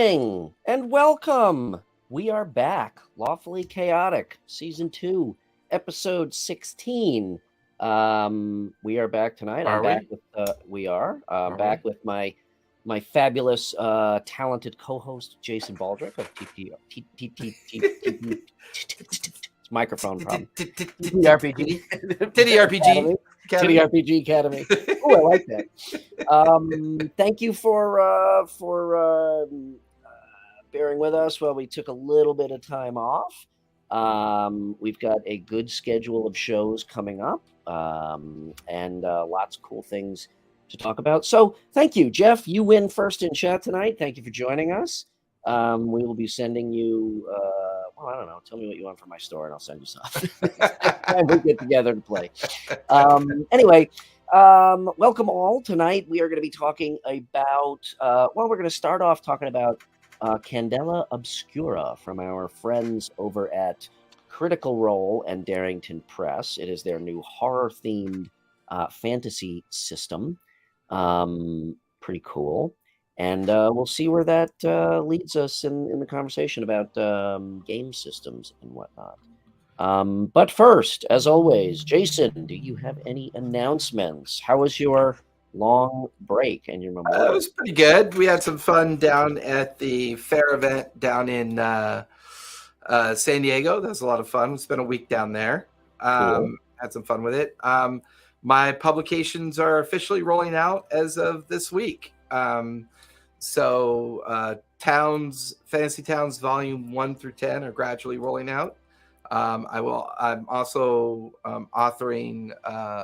evening and welcome. We are back, Lawfully Chaotic, Season 2, Episode 16. We are back tonight. Are I'm back we? with we are Are back we? with my fabulous talented co-host Jason Baldrick of it's microphone problem. RPG Titty Academy. RPG. Titty RPG Academy. Oh, I like that. Thank you for bearing with us while we took a little bit of time off. We've got a good schedule of shows coming up, and lots of cool things to talk about. So thank you, Jeff. You win first in chat tonight. Thank you for joining us. We will be sending you, I don't know. Tell me what you want from my store, and I'll send you something. And we get together to play. Anyway, welcome all. Tonight we are going to be talking about, we're going to start off talking about Candela Obscura from our friends over at Critical Role and Darrington Press. It is their new horror-themed fantasy system. Pretty cool. And we'll see where that leads us in the conversation about game systems and whatnot. But first, as always, Jason, do you have any announcements? How was your long break and your memorial? It was pretty good. We had some fun down at the fair event down in San Diego. That was a lot of fun. We spent a week down there. Cool. Had some fun with it. My publications are officially rolling out as of this week. Fantasy Towns Volume 1 through 10 are gradually rolling out. I'm also authoring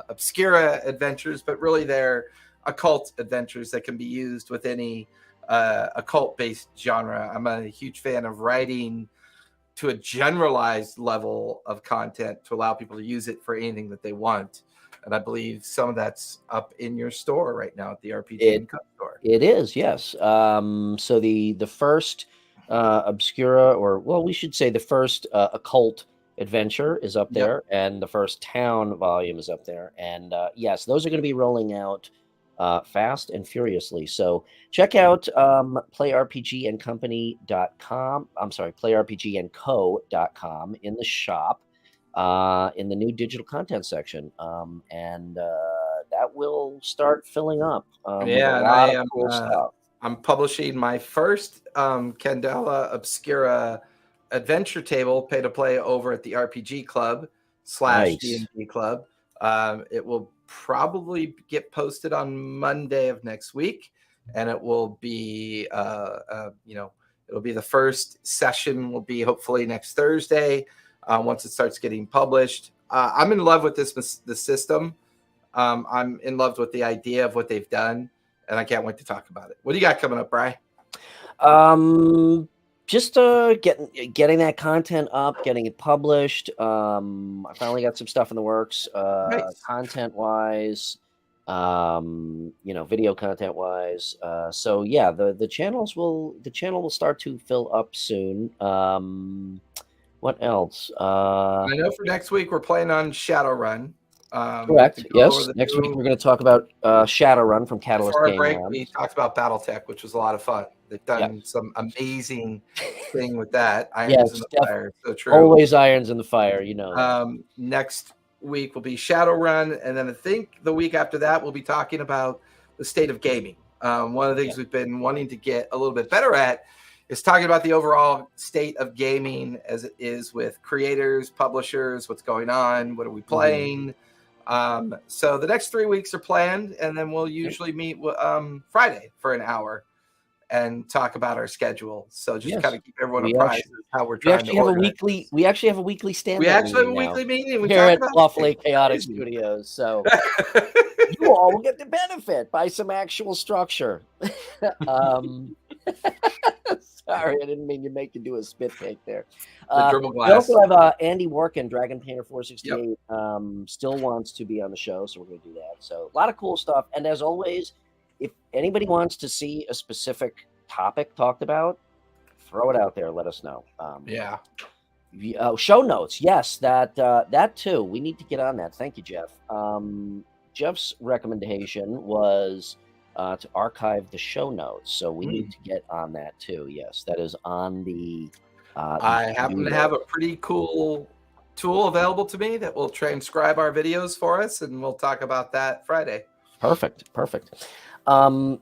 Obscura adventures, but really they're occult adventures that can be used with any occult-based genre. I'm a huge fan of writing to a generalized level of content to allow people to use it for anything that they want. And I believe some of that's up in your store right now at the RPG&Co store. It is, yes. So the first Obscura, or we should say the first occult adventure is up there, and the first town volume is up there. And yes, those are going to be rolling out fast and furiously. So check out playrpgandcompany.com. I'm sorry, playrpgandco.com in the shop. In the new digital content section, and that will start filling up. With a lot of cool stuff. I'm publishing my first Candela Obscura adventure table, pay to play, over at the RPG Club / D&D Club. It will probably get posted on Monday of next week, and it will be, it'll be the first session will be hopefully next Thursday. Once it starts getting published, I'm in love with the system. I'm in love with the idea of what they've done, and I can't wait to talk about it. What do you got coming up, Bryan? Just getting that content up, getting it published. I finally got some stuff in the works, Nice. content wise, video content wise. So yeah, the channel will start to fill up soon. What else? I know for next week we're playing on Shadowrun. Correct. Yes. Next week we're going to talk about Shadowrun from Catalyst Before Game break, Labs. we talked about BattleTech, which was a lot of fun. They've done some amazing thing with that. Irons in the fire. So true. Always irons in the fire. Next week will be Shadowrun, and then I think the week after that we'll be talking about the state of gaming. One of the things we've been wanting to get a little bit better at is talking about the overall state of gaming as it is with creators, publishers, what's going on, what are we playing. So the next 3 weeks are planned, and then we'll usually meet Friday for an hour and talk about our schedule. So just kind of keep everyone apprised of how we're trying to organize. We actually have a weekly stand-up. We actually have a weekly meeting. We here at Lawfully Chaotic Studios. So you all will get the benefit by some actual structure. Sorry, I didn't mean to make you do a spit take there. We also have Andy Workin, Dragon Painter 468, still wants to be on the show, so we're going to do that. So a lot of cool stuff. And as always, if anybody wants to see a specific topic talked about, throw it out there. Let us know. Show notes. Yes, that too. We need to get on that. Thank you, Jeff. Jeff's recommendation was to archive the show notes. So we need Mm. to get on that too. Yes, that is on the. I happen to have a pretty cool tool available to me that will transcribe our videos for us, and we'll talk about that Friday. Perfect.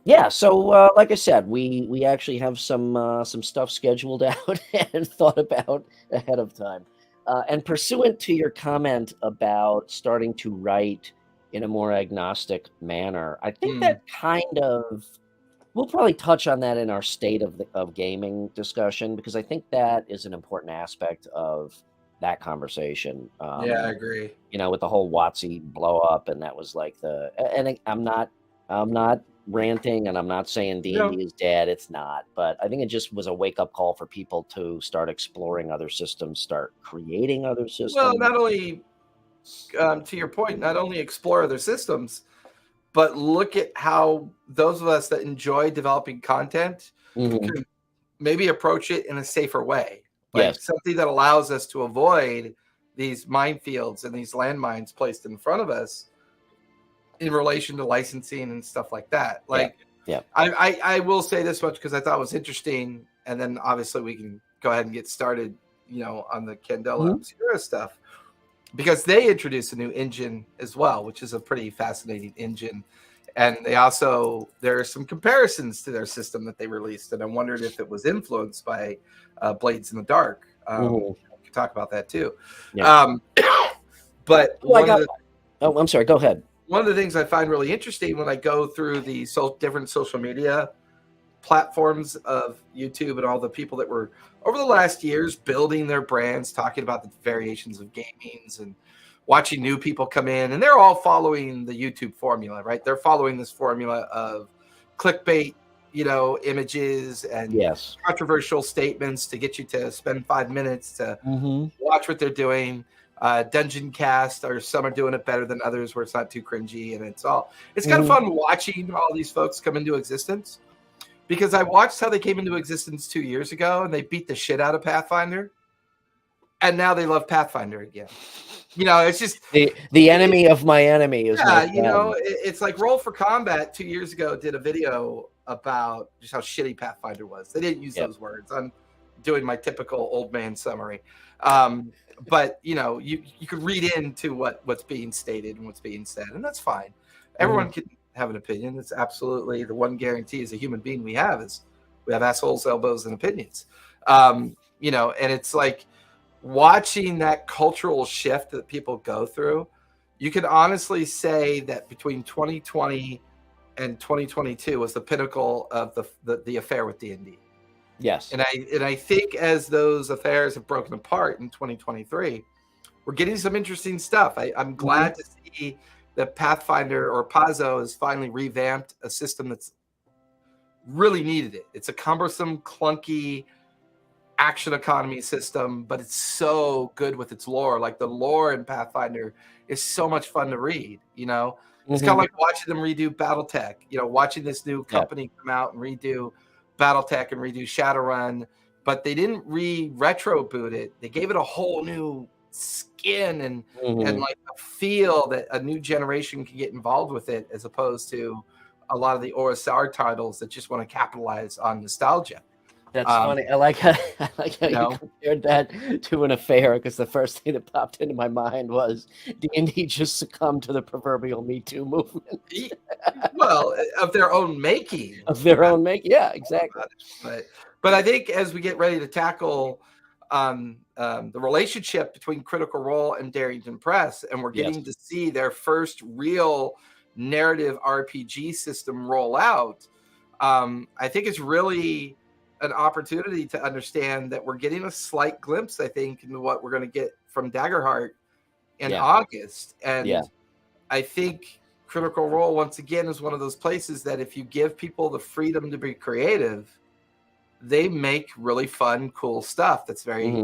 Yeah. So, like I said, we actually have some stuff scheduled out and thought about ahead of time. And pursuant to your comment about starting to write in a more agnostic manner, I think Mm. that kind of we'll probably touch on that in our state of gaming discussion, because I think that is an important aspect of that conversation. Yeah, I agree. With the whole WotC blow up, and that was like and I'm not ranting, and I'm not saying No. D&D is dead. It's not, but I think it just was a wake up call for people to start exploring other systems, start creating other Well, systems. not only to your point, not only explore other systems, but look at how those of us that enjoy developing content Mhm. can maybe approach it in a safer way, Yes. like something that allows us to avoid these minefields and these landmines placed in front of us in relation to licensing and stuff like that. Yeah. Like, Yeah. I will say this much because I thought it was interesting, and then obviously we can go ahead and get started, on the Candela Mhm. Obscura stuff, because they introduced a new engine as well, which is a pretty fascinating engine. And there are some comparisons to their system that they released, and I wondered if it was influenced by Blades in the Dark. Mhm. We could talk about that too. Yeah. Um, but Oh, I'm sorry. Go ahead. one of the things I find really interesting when I go through the different social media platforms of YouTube and all the people that were over the last years building their brands, talking about the variations of gamings and watching new people come in, and they're all following the YouTube formula, right? They're following this formula of clickbait, images and Yes. controversial statements to get you to spend 5 minutes to Mhm. watch what they're doing. Dungeon Cast, or some are doing it better than others where it's not too cringy, and it's kind of Mhm. fun watching all these folks come into existence, because I watched how they came into existence 2 years ago and they beat the shit out of Pathfinder, and now they love Pathfinder again. It's just The enemy of my enemy is my friend. it's like Roll for Combat 2 years ago did a video about just how shitty Pathfinder was. They didn't use Yep. those words. I'm doing my typical old man summary. But you could read into what's being stated and what's being said, and that's fine. Everyone can have an opinion. It's absolutely the one guarantee as a human being we have is we have assholes, elbows, and opinions. And it's like watching that cultural shift that people go through. You can honestly say that between 2020 and 2022 was the pinnacle of the affair with D&D. Yes. And I think as those affairs have broken apart in 2023, we're getting some interesting stuff. I'm glad to see that Pathfinder or Paizo has finally revamped a system that's really needed it. It's a cumbersome, clunky action economy system, but it's so good with its lore. Like the lore in Pathfinder is so much fun to read. It's kind of like watching them redo BattleTech. Watching this new company come out and redo BattleTech and redo Shadowrun, but they didn't retro boot it. They gave it a whole new skin and like a feel that a new generation can get involved with it, as opposed to a lot of the OSR titles that just want to capitalize on nostalgia. That's funny. I like how you compared that to an affair, because the first thing that popped into my mind was D&D just succumbed to the proverbial Me Too movement. Well, of their own making. Yeah, exactly. But I think as we get ready to tackle the relationship between Critical Role and Darrington Press, and we're getting to see their first real narrative RPG system roll out, I think it's really an opportunity to understand that we're getting a slight glimpse, I think, into what we're going to get from Daggerheart in August. And I think Critical Role, once again, is one of those places that if you give people the freedom to be creative, they make really fun, cool stuff that's very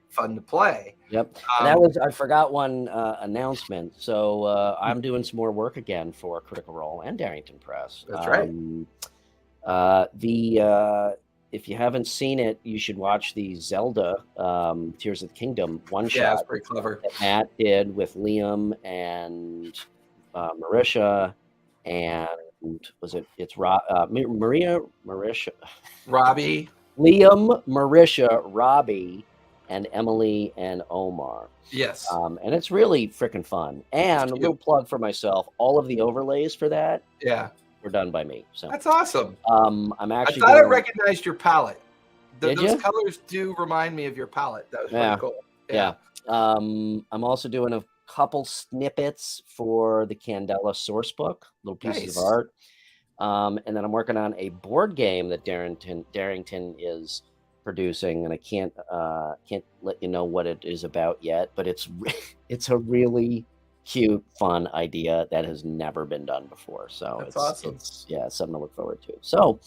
fun to play. Yep. And I forgot one announcement. So I'm doing some more work again for Critical Role and Darrington Press. That's right. If you haven't seen it, you should watch the Zelda Tears of the Kingdom one-shot. Yeah, it's pretty clever. That Matt did with Liam and Marisha and Was it? It's Marisha, Robbie. Liam, Marisha, Robbie, and Emily and Omar. Yes. And it's really freaking fun. And a little plug for myself: all of the overlays for that, were done by me. So that's awesome. I'm actually. I thought I recognized your palette. Did those you? colors do remind me of your palette. That was pretty cool. Yeah. I'm also doing a couple snippets for the Candela source book, little pieces of art. And then I'm working on a board game that Darrington is producing, and I can't let you know what it is about yet, but it's a really cute, fun idea that has never been done before. So that's awesome. It's something to look forward to. So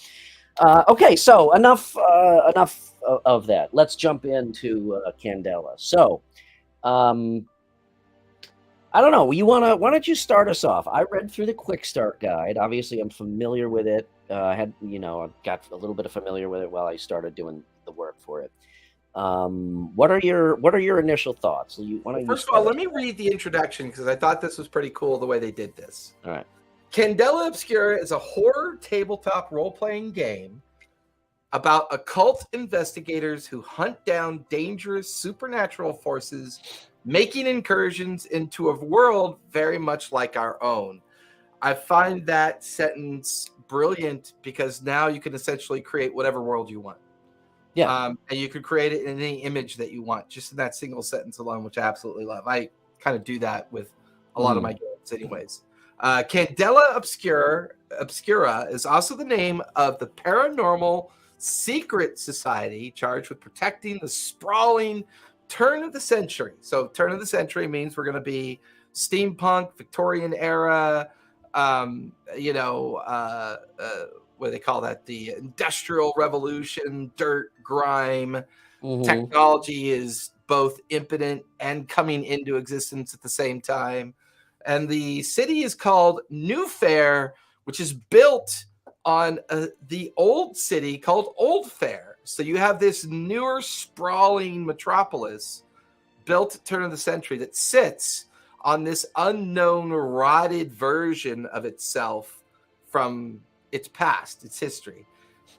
okay, so enough of that. Let's jump into Candela. So I don't know. Why don't you start us off? I read through the quick start guide. Obviously, I'm familiar with it. I got a little bit of familiar with it while I started doing the work for it. What are your initial thoughts? First of all, let me read the introduction because I thought this was pretty cool the way they did this. All right. Candela Obscura is a horror tabletop role-playing game about occult investigators who hunt down dangerous supernatural forces, making incursions into a world very much like our own. I find that sentence brilliant because now you can essentially create whatever world you want. Yeah. And you could create it in any image that you want, just in that single sentence alone, which I absolutely love. I kind of do that with a lot of my games anyways. Candela Obscura is also the name of the paranormal secret society charged with protecting the sprawling turn of the century. So turn of the century means we're going to be steampunk, Victorian era, what do they call that? The Industrial Revolution, dirt, grime. Technology is both impotent and coming into existence at the same time. And the city is called New Fair, which is built on the old city called Old Fair. So you have this newer, sprawling metropolis built at the turn of the century that sits on this unknown, rotted version of itself from its past, its history.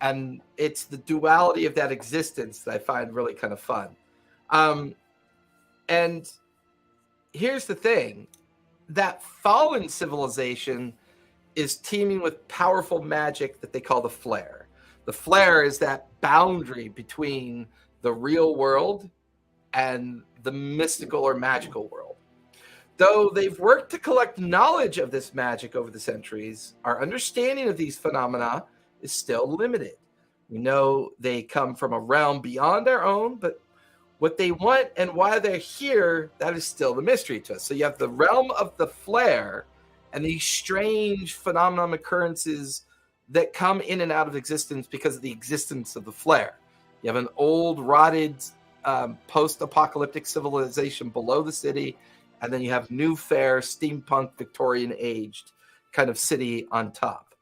And it's the duality of that existence that I find really kind of fun. And here's the thing. That fallen civilization is teeming with powerful magic that they call the flare. The flare is that boundary between the real world and the mystical or magical world. Though they've worked to collect knowledge of this magic over the centuries, our understanding of these phenomena is still limited. We know they come from a realm beyond our own, but what they want and why they're here, that is still the mystery to us. So you have the realm of the flare and these strange phenomenon occurrences that come in and out of existence because of the existence of the flare. You have an old, rotted, post-apocalyptic civilization below the city, and then you have New Fair, steampunk, Victorian-aged kind of city on top.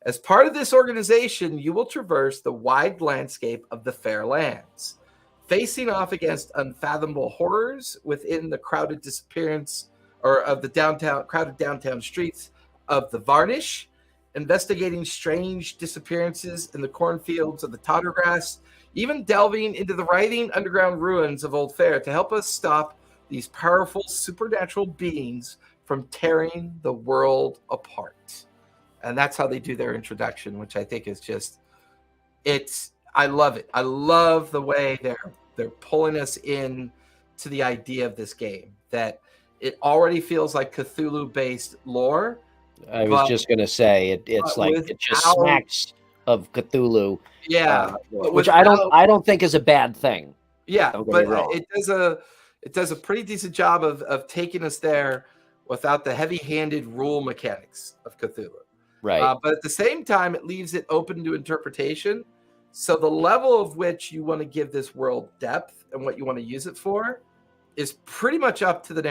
As part of this organization, you will traverse the wide landscape of the Fair Lands, facing off against unfathomable horrors within the crowded disappearance or of the crowded downtown streets of the Varnish, investigating strange disappearances in the cornfields of the Tottergrass, even delving into the writhing underground ruins of Old Fair to help us stop these powerful supernatural beings from tearing the world apart. And that's how they do their introduction, which I think is just, I love it. I love the way they're pulling us in to the idea of this game, that it already feels like Cthulhu-based lore. I was just going to say it's like it just smacks of Cthulhu. Yeah, which I don't think is a bad thing. Yeah, but it does a pretty decent job of taking us there without the heavy-handed rule mechanics of Cthulhu. Right. But at the same time, it leaves it open to interpretation. So the level of which you want to give this world depth and what you want to use it for is pretty much up to the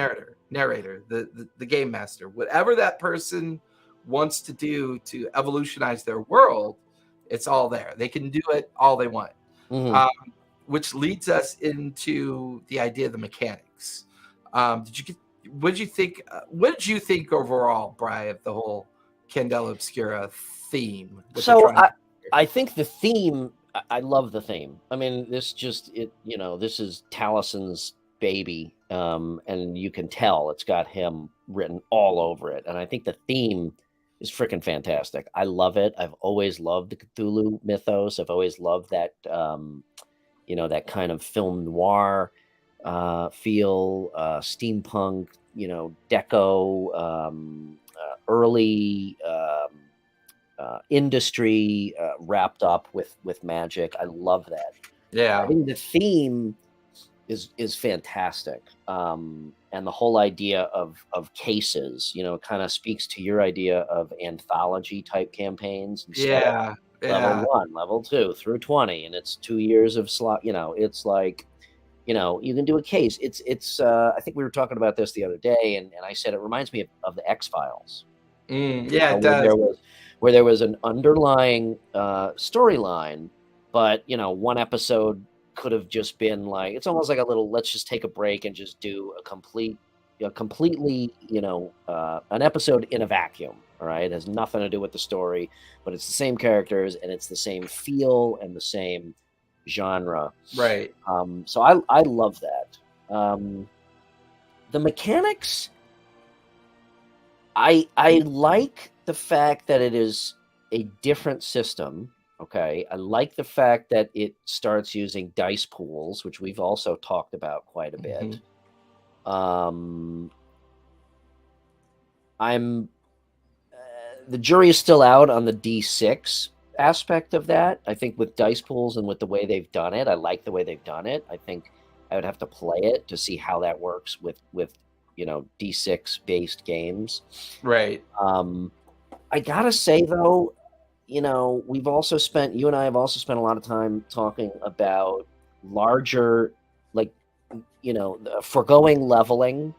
narrator, the game master. Whatever that person wants to do to evolutionize their world, it's all there. They can do it all they want. Which leads us into the idea of the mechanics. What did you think overall, Bryan, of the whole Candela Obscura theme? So I think the theme, I love the theme. I mean, this is Talison's baby, and you can tell it's got him written all over it. And I think the theme is freaking fantastic. I love it. I've always loved the Cthulhu mythos. I've always loved that, that kind of film noir feel, steampunk, deco, early industry wrapped up with magic. I love that. Yeah, I think the theme is fantastic, and the whole idea of cases, kind of speaks to your idea of anthology type campaigans. Yeah. Level 1, level 2 through 20, and it's 2 years of slot. It's like, you can do a case. It's I think we were talking about this the other day, and I said it reminds me of the X-Files. Yeah, it does. Where there was an underlying storyline, but one episode could have just been like, it's almost like a little, let's just take a break and just do completely, an episode in a vacuum. All right, it has nothing to do with the story, but it's the same characters and it's the same feel and the same genre. Right. So I love that. The mechanics, I like the fact that it is a different system. Okay. I like the fact that it starts using dice pools, which we've also talked about quite a bit. The jury is still out on the D6 aspect of that. I think with dice pools and with the way they've done it, I like the way they've done it. I think I would have to play it to see how that works with D6 based games. Right. I gotta say though, you and I have also spent a lot of time talking about larger, like, foregoing leveling,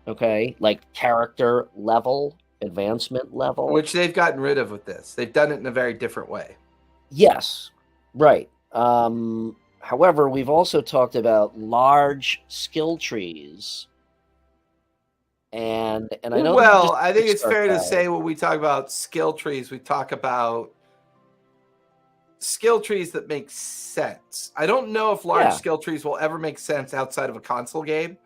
okay, like character level, advancement level, which they've gotten rid of with this. They've done it in a very different way. Yes, right. However, we've also talked about large skill trees. And I know. Well, I think it's fair to say when we talk about skill trees, we talk about skill trees that make sense. I don't know if large skill trees will ever make sense outside of a console game.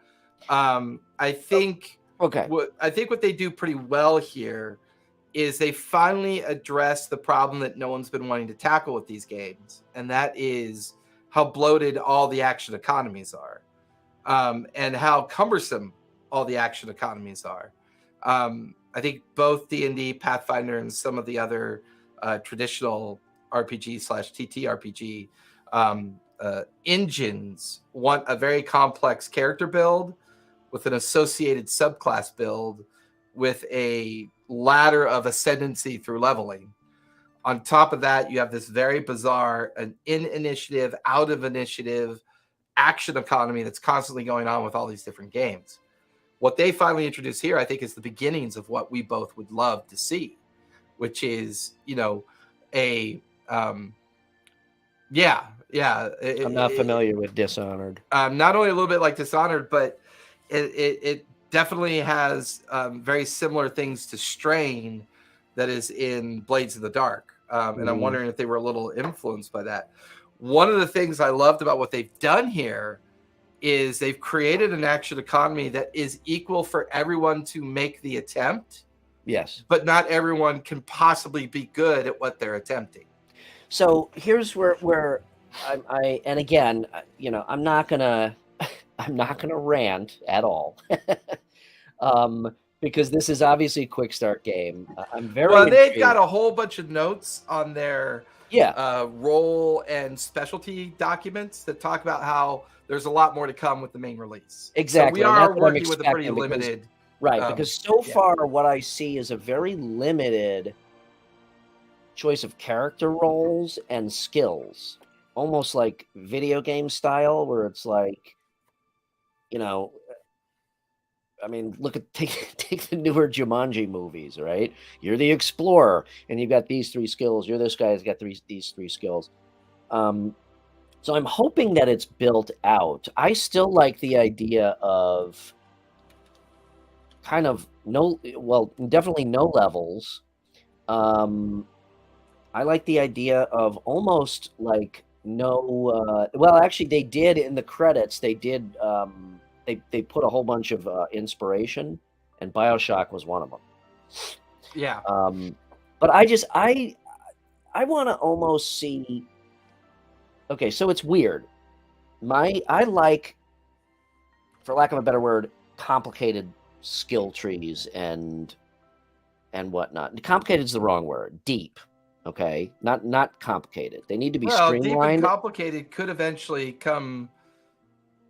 I think what they do pretty well here is they finally address the problem that no one's been wanting to tackle with these games, and that is how bloated all the action economies are, and how cumbersome all the action economies are. I think both D&D, Pathfinder, and some of the other traditional RPG/TTRPG engines want a very complex character build with an associated subclass build with a ladder of ascendancy through leveling. On top of that, you have this very bizarre in-initiative, out-of-initiative action economy that's constantly going on with all these different games. What they finally introduced here, I think, is the beginnings of what we both would love to see, which is, I'm not familiar with Dishonored. Not only a little bit like Dishonored, but it definitely has very similar things to Strain that is in Blades of the Dark. And I'm wondering if they were a little influenced by that. One of the things I loved about what they've done here is they've created an action economy that is equal for everyone to make the attempt. Yes. But not everyone can possibly be good at what they're attempting. So here's where I and again, I'm not gonna rant at all. Because this is obviously a quick start game. I'm very well. They've got a whole bunch of notes on their role and specialty documents that talk about how there's a lot more to come with the main release. Exactly. So we are working with a pretty limited. Because so far what I see is a very limited choice of character roles and skills, almost like video game style, where it's like, take the newer Jumanji movies, right? You're the explorer, and you've got these 3 skills. You're this guy who's got these 3 skills. So I'm hoping that it's built out. I still like the idea of kind of definitely no levels, I like the idea of almost like no. Well, actually, they did in the credits. They did. They put a whole bunch of inspiration, and BioShock was one of them. Yeah. But I want to almost see. Okay, so it's weird. I like, for lack of a better word, complicated skill trees and whatnot. Complicated is the wrong word. Deep. Okay, not complicated. They need to be Well, deep and streamlined. complicated could eventually come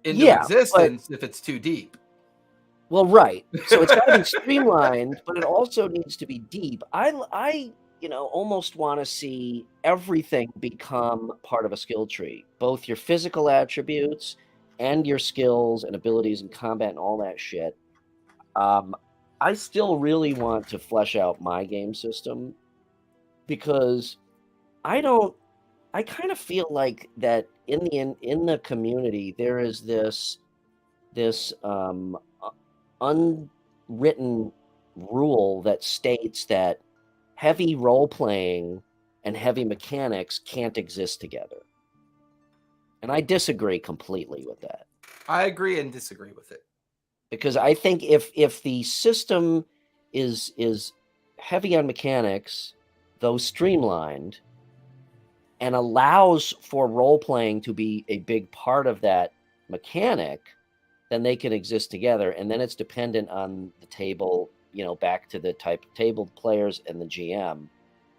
into Yeah, but existence if it's too deep. well, right. So it's got to be streamlined, but it also needs to be deep. I almost want to see everything become part of a skill tree, both your physical attributes and your skills and abilities in combat and all that shit. I still really want to flesh out my game system because I don't. I kind of feel like that in the community there is this unwritten rule that states that heavy role playing and heavy mechanics can't exist together, and I disagree completely with that. I agree and disagree with it. Because I think if the system is heavy on mechanics, though streamlined, and allows for role playing to be a big part of that mechanic, then they can exist together. And then it's dependent on the table, back to the type of table players and the GM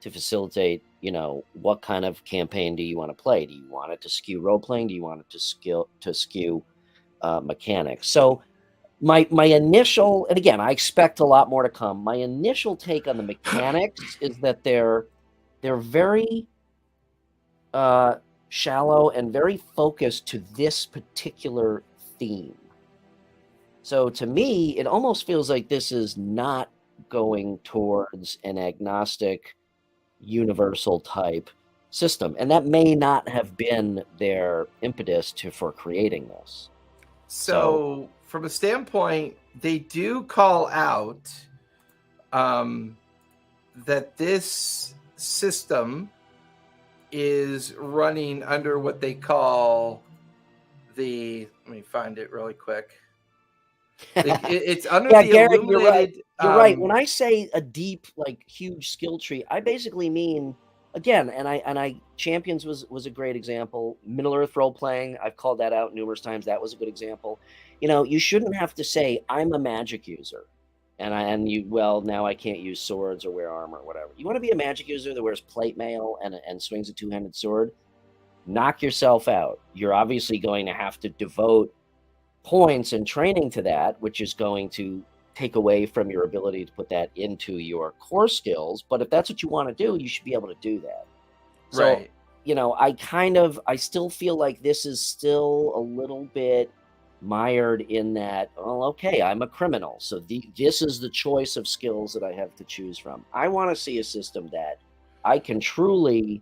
to facilitate, what kind of campaign do you want to play? Do you want it to skew role playing? Do you want it to skew mechanics? So my initial, and again, I expect a lot more to come. My initial take on the mechanics is that they're very shallow and very focused to this particular theme. So to me, it almost feels like this is not going towards an agnostic, universal type system, and that may not have been their impetus for creating this. So from a standpoint, they do call out that this system is running under what they call let me find it really quick. It's under the Garrett, illuminated. You're right. When I say a deep, like huge skill tree, I basically mean, again, and I Champions was a great example. Middle Earth role playing, I've called that out numerous times. That was a good example. You shouldn't have to say I'm a magic user, now I can't use swords or wear armor or whatever. You want to be a magic user that wears plate mail and swings a two-handed sword? Knock yourself out. You're obviously going to have to devote points and training to that, which is going to take away from your ability to put that into your core skills. But if that's what you want to do, you should be able to do that. Right. So, I still feel like this is still a little bit mired in that, well, okay, I'm a criminal, so this is the choice of skills that I have to choose from. I want to see a system that I can truly,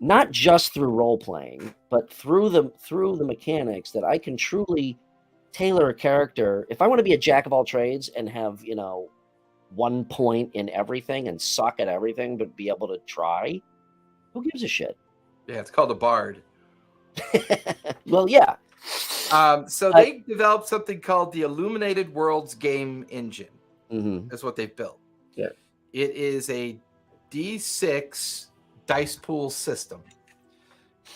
not just through role playing, but through the mechanics, that I can truly tailor a character. If I want to be a jack of all trades and have 1 point in everything and suck at everything but be able to try, who gives a shit? Yeah, it's called a bard. Well, yeah. So they developed something called the Illuminated Worlds game engine. Mm-hmm. That's what they've built. Yeah. It is a D6 dice pool system,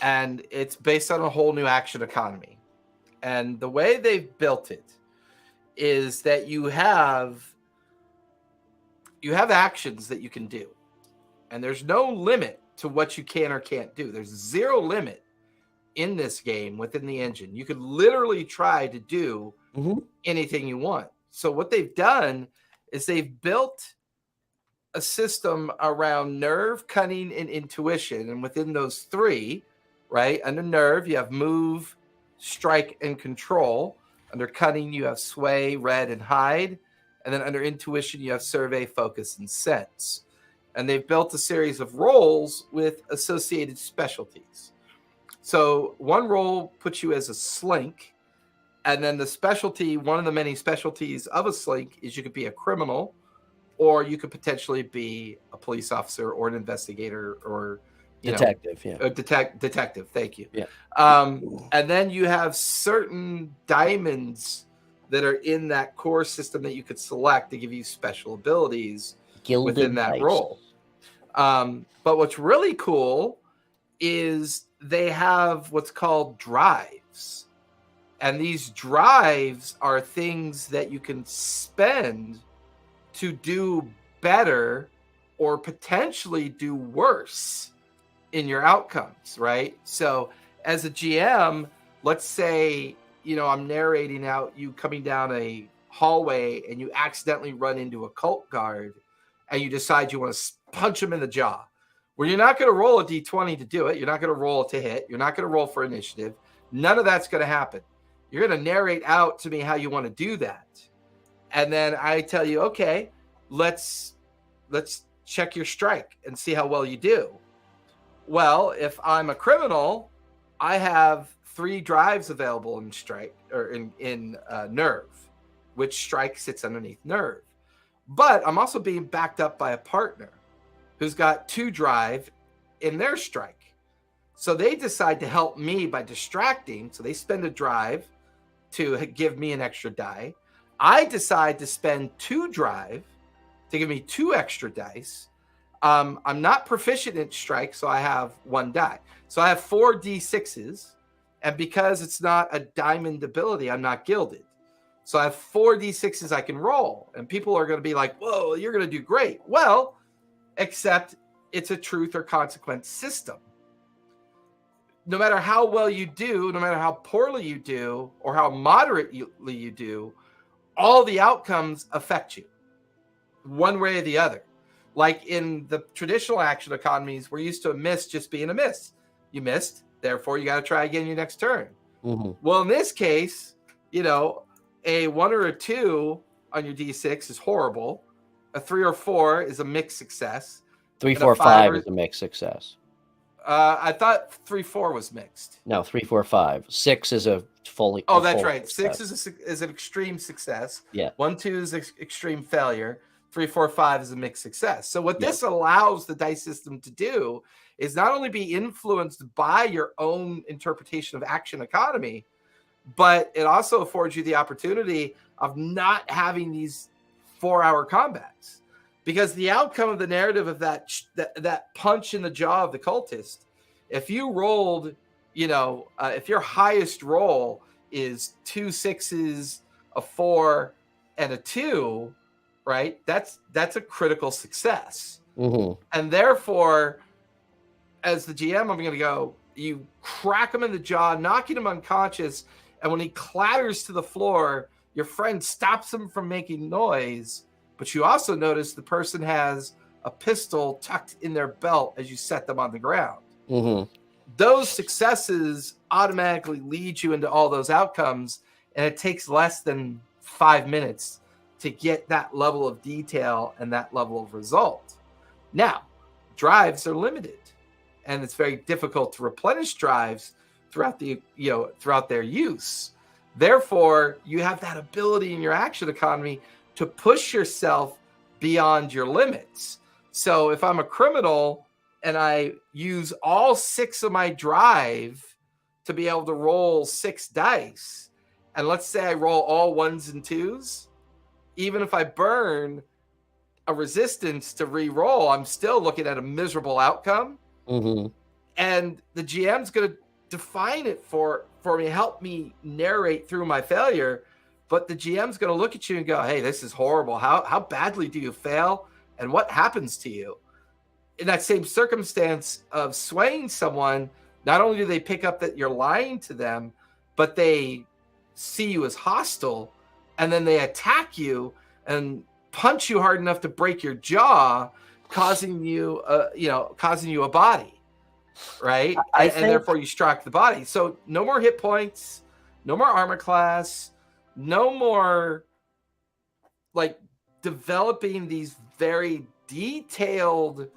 and it's based on a whole new action economy. And the way they've built it is that you have actions that you can do, and there's no limit to what you can or can't do. There's zero limit in this game within the engine. You could literally try to do anything you want. So what they've done is they've built a system around nerve, cunning, and intuition. And within those three, right, under nerve, you have move, strike, and control. Under cunning, you have sway, read, and hide. And then under intuition, you have survey, focus, and sense. And they've built a series of roles with associated specialties. So one role puts you as a slink. And then the specialty, one of the many specialties of a slink, is you could be a criminal, or you could potentially be a police officer or an investigator or detective. A detective. Thank you. Yeah. And then you have certain diamonds that are in that core system that you could select to give you special abilities within that role. But what's really cool is they have what's called drives. And these drives are things that you can spend to do better or potentially do worse in your outcomes, right? So as a GM, let's say, I'm narrating out you coming down a hallway and you accidentally run into a cult guard and you decide you want to punch him in the jaw. Well, you're not going to roll a d20 to do it. You're not going to roll to hit. You're not going to roll for initiative. None of that's going to happen. You're going to narrate out to me how you want to do that. And then I tell you, okay, let's check your strike and see how well you do. Well, if I'm a criminal, I have 3 drives available in strike or in nerve, which strike sits underneath nerve. But I'm also being backed up by a partner who's got 2 drive in their strike. So they decide to help me by distracting. So they spend a drive to give me an extra die. I decide to spend 2 drive to give me 2 extra dice. I'm not proficient in strike, so I have 1 die. So I have 4 d6s, and because it's not a diamond ability, I'm not gilded. So I have 4 d6s I can roll, and people are going to be like, whoa, you're going to do great. Well, except it's a truth or consequence system. No matter how well you do, no matter how poorly you do, or how moderately you do, all the outcomes affect you one way or the other. Like in the traditional action economies, we're used to a miss just being a miss. You missed, therefore you got to try again your next turn. Mm-hmm. Well, in this case, a 1 or a 2 on your D6 is horrible. A 3 or 4 is a mixed success. 3, 4, 5 is a mixed success. I thought 3, 4 was mixed. No, 3, 4, 5. 6 is a fully. Oh, that's right. Success. 6 is an extreme success. Yeah. 1, 2 is extreme failure. 3, 4, 5 is a mixed success. So what this allows the dice system to do is not only be influenced by your own interpretation of action economy, but it also affords you the opportunity of not having these 4-hour combats. Because the outcome of the narrative of that punch in the jaw of the cultist, if you rolled, if your highest roll is 2 6s, a 4, and a 2, right? That's a critical success. Mm-hmm. And therefore, as the GM, I'm going to go, you crack him in the jaw, knocking him unconscious, and when he clatters to the floor, your friend stops him from making noise. But you also notice the person has a pistol tucked in their belt as you set them on the ground. Mm-hmm. Those successes automatically lead you into all those outcomes, and it takes less than 5 minutes to get that level of detail and that level of result. Now, drives are limited, and it's very difficult to replenish drives throughout their use. Therefore, you have that ability in your action economy to push yourself beyond your limits. So if I'm a criminal and I use all 6 of my drive to be able to roll 6 dice, and let's say I roll all 1s and 2s, even if I burn a resistance to re-roll, I'm still looking at a miserable outcome. Mm-hmm. And the GM's going to define it for me, help me narrate through my failure. But the GM's going to look at you and go, hey, this is horrible. How badly do you fail? And what happens to you? In that same circumstance of swaying someone, not only do they pick up that you're lying to them, but they see you as hostile, and then they attack you and punch you hard enough to break your jaw, causing you a body, right? And therefore you strike the body. So no more hit points, no more armor class, no more like developing these very detailed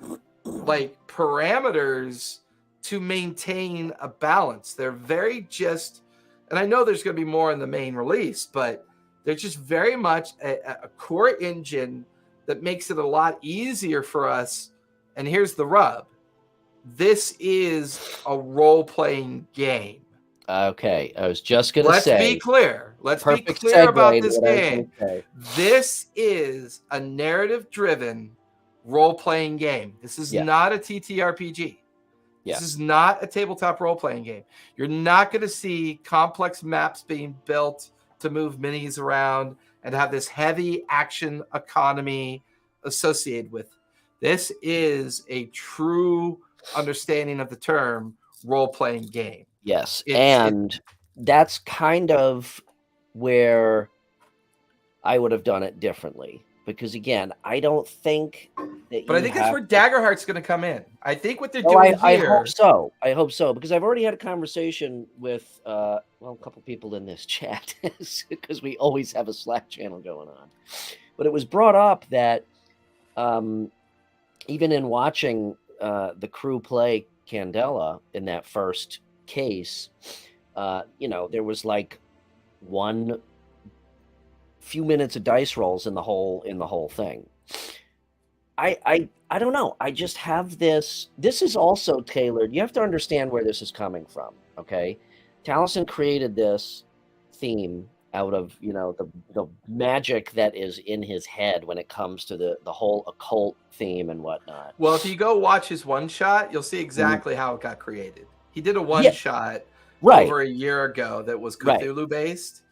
like parameters to maintain a balance. They're very just, and I know there's going to be more in the main release, but they're just very much a core engine that makes it a lot easier for us. And here's the rub. This is a role-playing game. Okay, I was just going to say. Let's be clear. Let's be Perfect clear segue about to this what I was game. gonna say. This is a narrative-driven role-playing game. This is not a TTRPG. This is not a tabletop role-playing game. You're not going to see complex maps being built to move minis around and have this heavy action economy associated with. This is a true understanding of the term role-playing game. Yes, that's kind of where I would have done it differently. Because again, I don't think that. But I think that's where Daggerheart's going to come in. I think what they're doing here. I hope so. I hope so, because I've already had a conversation with a couple people in this chat, because we always have a Slack channel going on. But it was brought up that even in watching the crew play Candela in that first case, there was like one few minutes of dice rolls in the whole thing. I don't know. I just have this. This is also tailored. You have to understand where this is coming from. Okay, Taliesin created this theme out of the magic that is in his head when it comes to the whole occult theme and whatnot. Well, if you go watch his one shot, you'll see exactly how it got created. He did a one shot over a year ago that was Cthulhu based.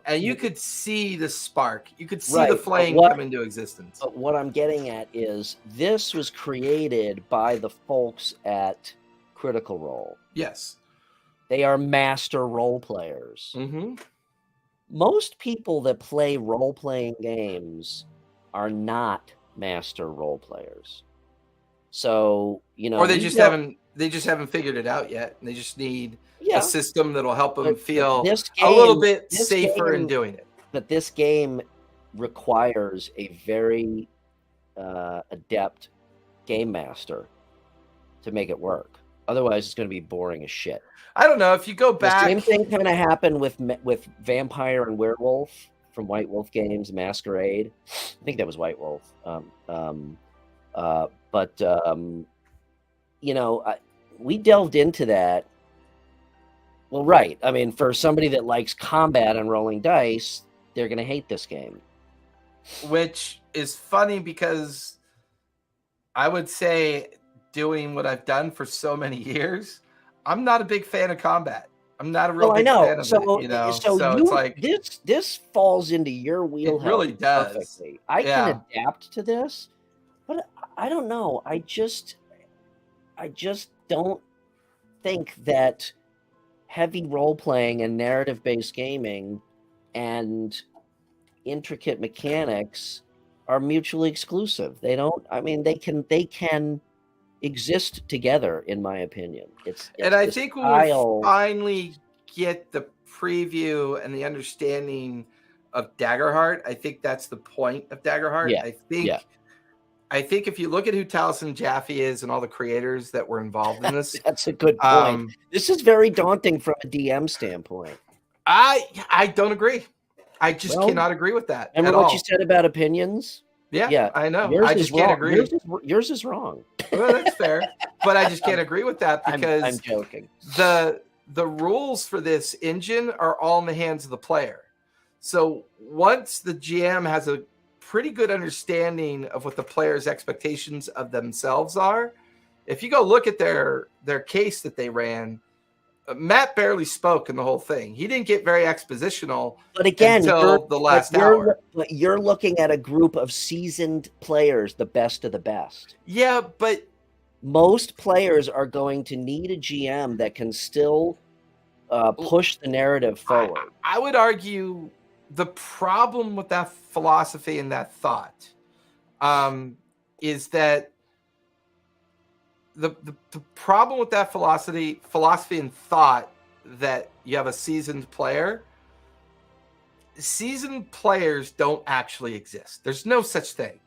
And you could see the spark. You could see the flame come into existence. But what I'm getting at is this was created by the folks at Critical Role. Yes. They are master role players. Mm-hmm. Most people that play role-playing games are not master role players. So, or they just haven't figured it out yet. And they just need a system that'll help them feel a little bit safer in doing it. But this game requires a very adept game master to make it work. Otherwise, it's going to be boring as shit. I don't know. If you go back, the same thing kind of happened with Vampire and Werewolf from White Wolf Games, Masquerade. I think that was White Wolf. We delved into that. Well, right. I mean, for somebody that likes combat and rolling dice, they're going to hate this game. Which is funny because I would say, doing what I've done for so many years, I'm not a big fan of combat. I'm not a real big fan of it. So it's like this falls into your wheelhouse. It really does. Perfectly. I can adapt to this, but I don't know. I just don't think that heavy role-playing and narrative-based gaming and intricate mechanics are mutually exclusive. They don't. I mean, they can exist together, in my opinion. And I think when we finally get the preview and the understanding of Daggerheart, I think that's the point of Daggerheart. Yeah. I think if you look at who Taliesin Jaffe is and all the creators that were involved in this, that's a good point. This is very daunting from a DM standpoint. I don't agree. I just cannot agree with that. And what you said about opinions? Yeah, I know. Yours I just can't agree. Yours is wrong. Well, that's fair, but I just can't agree with that because I'm joking. The rules for this engine are all in the hands of the player. So once the GM has a pretty good understanding of what the player's expectations of themselves are, if you go look at their case that they ran, Matt barely spoke in the whole thing. He didn't get very expositional, but again, until the last hour. But you're looking at a group of seasoned players, the best of the best. Yeah, but most players are going to need a GM that can still push the narrative forward. I would argue the problem with that philosophy and that thought is that the problem with that philosophy and thought that you have a seasoned player. Seasoned players don't actually exist. There's no such thing.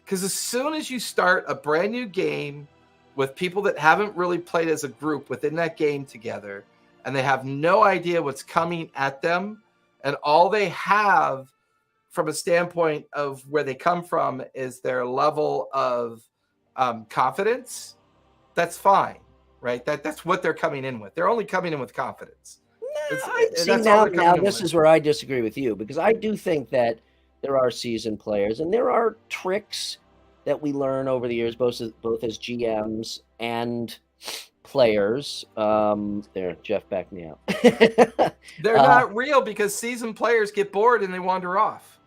Because as soon as you start a brand new game with people that haven't really played as a group within that game together, and they have no idea what's coming at them, and all they have from a standpoint of where they come from is their level of confidence, that's fine, right? That's what they're coming in with. They're only coming in with confidence. Now this is where I disagree with you, because I do think that there are seasoned players and there are tricks that we learn over the years, both as GMs and players. There, Jeff backed me out. They're not real because seasoned players get bored and they wander off.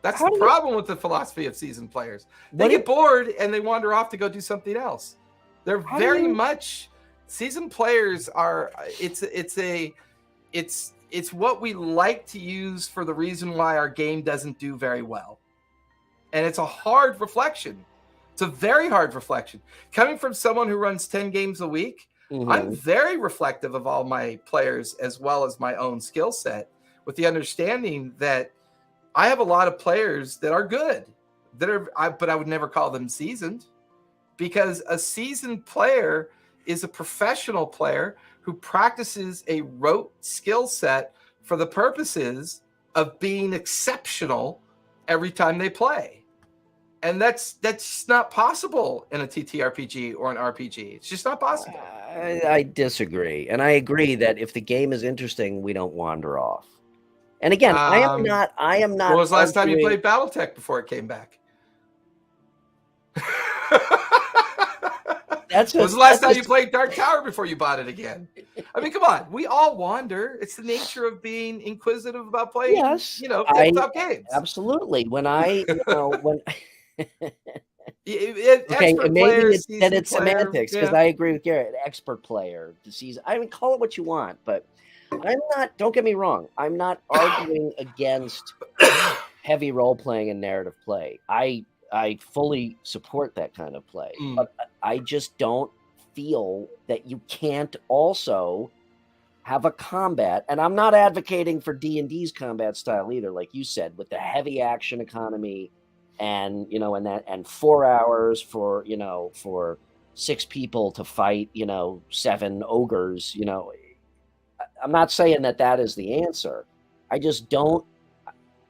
That's the problem with the philosophy of seasoned players. They get bored and they wander off to go do something else. They're very much seasoned players are. It's what we like to use for the reason why our game doesn't do very well. And it's a hard reflection. It's a very hard reflection. Coming from someone who runs 10 games a week, I'm very reflective of all my players as well as my own skill set, with the understanding that I have a lot of players that are good, but I would never call them seasoned, because a seasoned player is a professional player who practices a rote skill set for the purposes of being exceptional every time they play. And that's not possible in a TTRPG or an RPG. It's just not possible. I disagree. And I agree that if the game is interesting, we don't wander off. And again, I am not. When was the last time you played BattleTech before it came back? When was the last time you played Dark Tower before you bought it again? I mean, come on. We all wander. It's the nature of being inquisitive about playing, tabletop games. Absolutely. When I, when... okay, maybe it's semantics, because I agree with Garrett. Expert player, I mean, call it what you want, but I'm not. Don't get me wrong. I'm not arguing against heavy role playing and narrative play. I fully support that kind of play, but I just don't feel that you can't also have a combat. And I'm not advocating for D&D's combat style either, like you said, with the heavy action economy. And, and 4 hours for 6 people to fight, 7 ogres, I'm not saying that is the answer. I just don't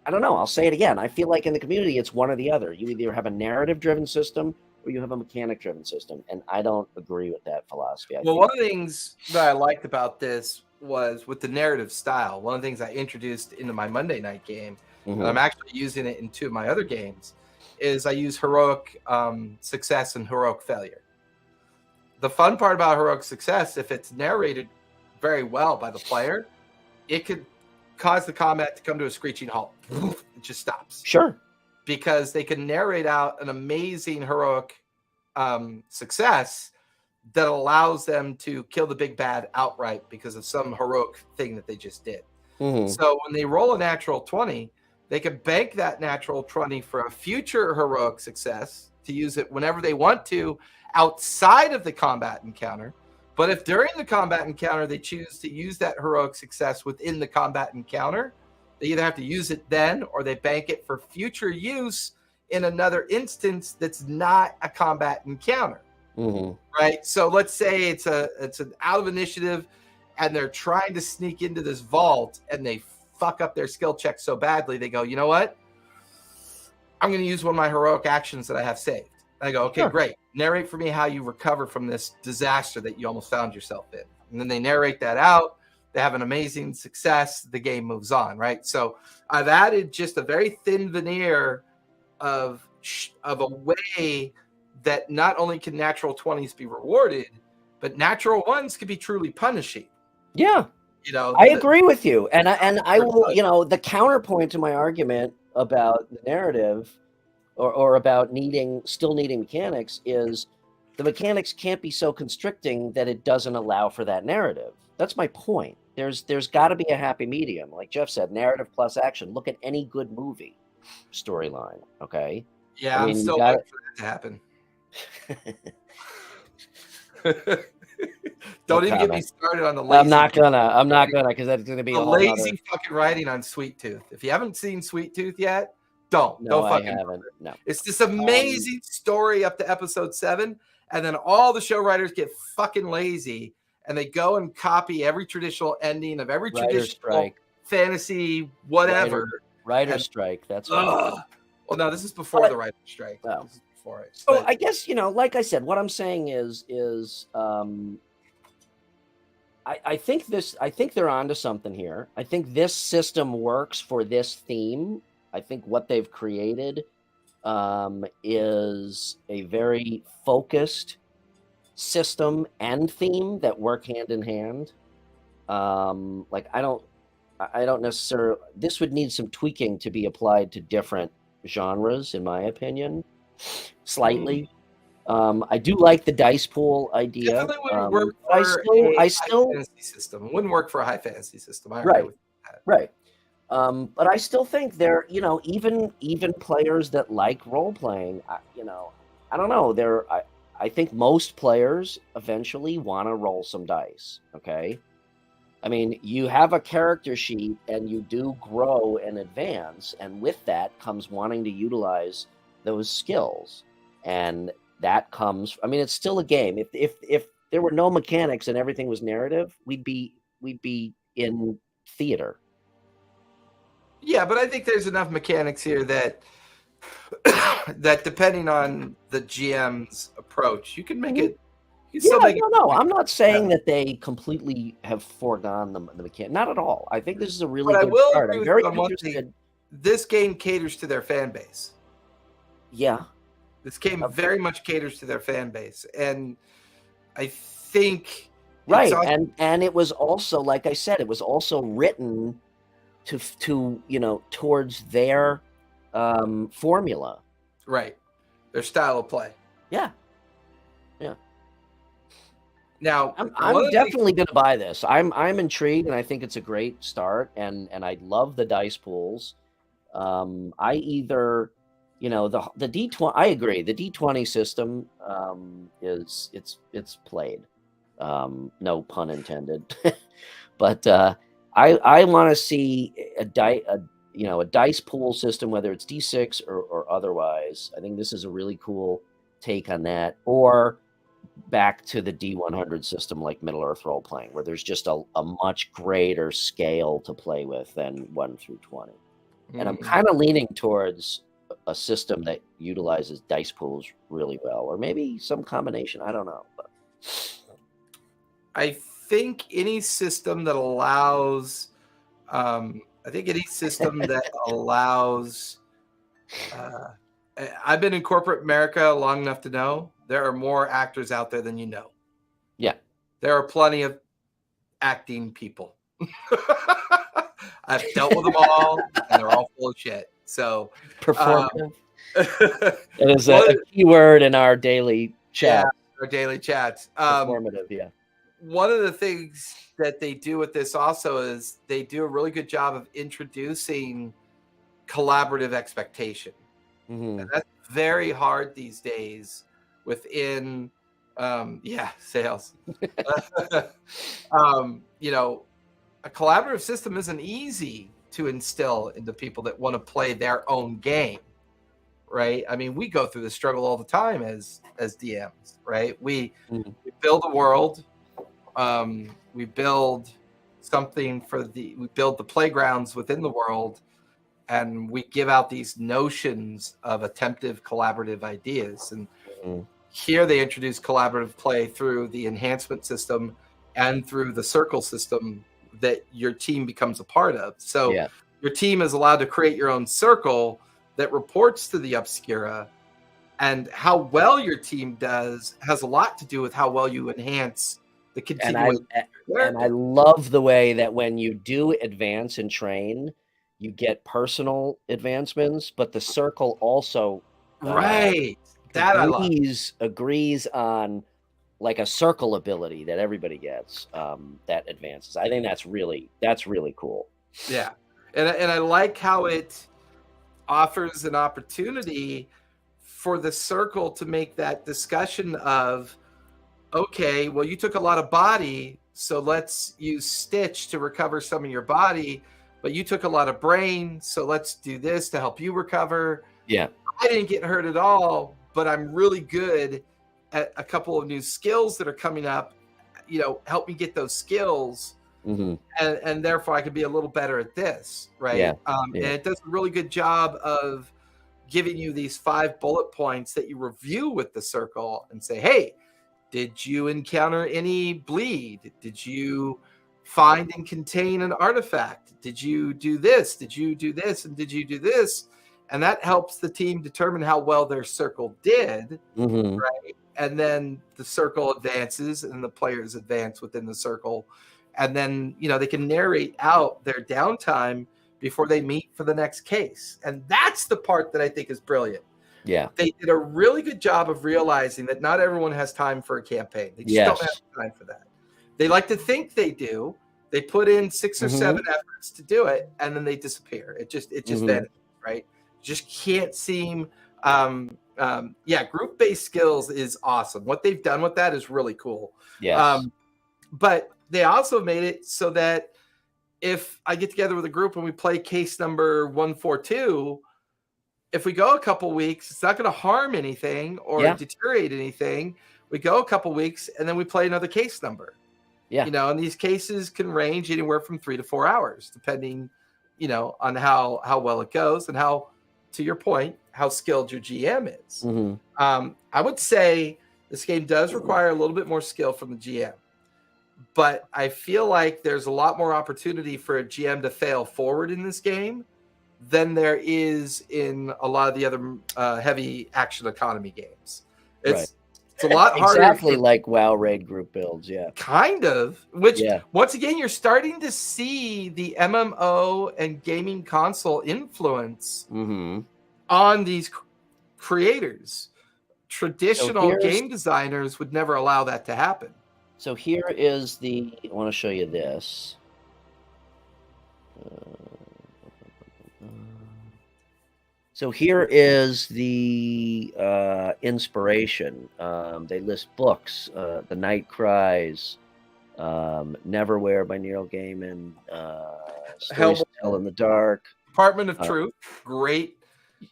know. I'll say it again. I feel like in the community, it's one or the other. You either have a narrative driven system or you have a mechanic driven system. And I don't agree with that philosophy. One of the things that I liked about this was with the narrative style. One of the things I introduced into my Monday night game, and I'm actually using it in 2 of my other games, is I use heroic success and heroic failure. The fun part about heroic success, if it's narrated very well by the player, it could cause the combat to come to a screeching halt. It just stops. Sure. Because they can narrate out an amazing heroic success that allows them to kill the big bad outright because of some heroic thing that they just did. So when they roll a natural 20, they can bank that natural 20 for a future heroic success to use it whenever they want to outside of the combat encounter. But if during the combat encounter they choose to use that heroic success within the combat encounter, they either have to use it then or they bank it for future use in another instance that's not a combat encounter. Right? So let's say it's an out of initiative and they're trying to sneak into this vault and they fuck up their skill check so badly, they go, you know what? I'm going to use one of my heroic actions that I have saved. And I go, okay, great. Narrate for me how you recover from this disaster that you almost found yourself in. And then they narrate that out. They have an amazing success. The game moves on, right? So I've added just a very thin veneer of a way that not only can natural 20s be rewarded, but natural ones can be truly punishing. Yeah. I agree with you. And I will, the counterpoint to my argument about the narrative or about still needing mechanics is the mechanics can't be so constricting that it doesn't allow for that narrative. That's my point. There's got to be a happy medium. Like Jeff said, narrative plus action. Look at any good movie storyline. Okay. Yeah, I'm still waiting for that to happen. Don't even get me started on the lazy. I'm not gonna because that's gonna be the lazy fucking writing on Sweet Tooth. If you haven't seen Sweet Tooth yet, don't fucking. I haven't. No. It's this amazing story up to episode 7, and then all the show writers get fucking lazy and they go and copy every traditional ending of every traditional fantasy whatever Writer's strike. That's right. Well, no, this is before the writer's strike. Oh. This is before it. So I guess, like I said, what I'm saying is I think they're onto something here. I think this system works for this theme. I think what they've created is a very focused system and theme that work hand in hand. Like I don't necessarily. This would need some tweaking to be applied to different genres, in my opinion, slightly. I do like the dice pool idea. Definitely wouldn't work for a high fantasy system. It wouldn't work for a high fantasy system. I agree with that. Right. But I still think they're, even players that like role playing, I don't know. I think most players eventually want to roll some dice. Okay. I mean, you have a character sheet and you do grow and advance. And with that comes wanting to utilize those skills. And that comes, I mean, it's still a game. If there were no mechanics and everything was narrative, we'd be in theater. Yeah, but I think there's enough mechanics here that that depending on the GM's approach, you can make it. I'm not saying that they completely have foregone the mechanic. Not at all. I think this is a really good start. I'm very interested. This game caters to their fan base. Yeah. This game very much caters to their fan base. And I think right. And it was also, like I said, it was also written to towards their formula. Right. Their style of play. Yeah. Now, I'm definitely going to buy this. I'm intrigued, and I think it's a great start. And I love the dice pools. I either, the D20. I agree. The D20 system it's played. No pun intended. But I want to see a dice pool system, whether it's D6 or otherwise. I think this is a really cool take on that. Or back to the D100 system like Middle Earth role playing, where there's just a much greater scale to play with than 1 through 20. And I'm kind of leaning towards a system that utilizes dice pools really well, or maybe some combination. I don't know. But I think any system that allows, I've been in corporate America long enough to know there are more actors out there than you know. Yeah. There are plenty of acting people. I've dealt with them all, and they're all full of shit. So performative. It is a key word in our daily chat. Yeah, our daily chats. Performative, yeah. One of the things that they do with this also is they do a really good job of introducing collaborative expectation. And that's very hard these days within sales. A collaborative system isn't easy to instill into people that want to play their own game, right? I mean, we go through the struggle all the time as DMs, right? We build a world, we build something we build the playgrounds within the world, and we give out these notions of attemptive collaborative ideas. And here they introduce collaborative play through the enhancement system and through the circle system that your team becomes a part of. So your team is allowed to create your own circle that reports to the Obscura, and how well your team does has a lot to do with how well you enhance the continuation. And I love the way that when you do advance and train, you get personal advancements, but the circle also agrees on like a circle ability that everybody gets that advances. I think that's really cool. Yeah, and I like how it offers an opportunity for the circle to make that discussion of, okay, well, you took a lot of body, so let's use Stitch to recover some of your body, but you took a lot of brain, so let's do this to help you recover. Yeah. I didn't get hurt at all, but I'm really good at a couple of new skills that are coming up. Help me get those skills. Mm-hmm. and therefore I could be a little better at this, right? Yeah. And it does a really good job of giving you these 5 bullet points that you review with the circle and say, hey, did you encounter any bleed? Did you find and contain an artifact? Did you do this? Did you do this? And did you do this? And that helps the team determine how well their circle did, Mm-hmm. right? And then the circle advances and the players advance within the circle. And then, they can narrate out their downtime before they meet for the next case. And that's the part that I think is brilliant. Yeah. They did a really good job of realizing that not everyone has time for a campaign. They just don't have time for that. They like to think they do. They put in 6 or 7 efforts to do it, and then they disappear. It just vanishes, right? Just can't seem. Group-based skills is awesome. What they've done with that is really cool. Yes. But they also made it so that if I get together with a group and we play case number 142, if we go a couple weeks, it's not going to harm anything or deteriorate anything. We go a couple weeks and then we play another case number. Yeah. And these cases can range anywhere from 3 to 4 hours, depending, on how well it goes and how, to your point, how skilled your GM is. I would say this game does require a little bit more skill from the GM, but I feel like there's a lot more opportunity for a GM to fail forward in this game than there is in a lot of the other heavy action economy games. It's a lot harder. Exactly like WoW raid group builds, kind of. Which once again, you're starting to see the MMO and gaming console influence on these creators. Traditional game designers would never allow that to happen. So here is I want to show you this. So here is the inspiration. They list books: The Night Cries, Neverwhere by Neil Gaiman, Stories to Tell in the Dark, Department of Truth, great.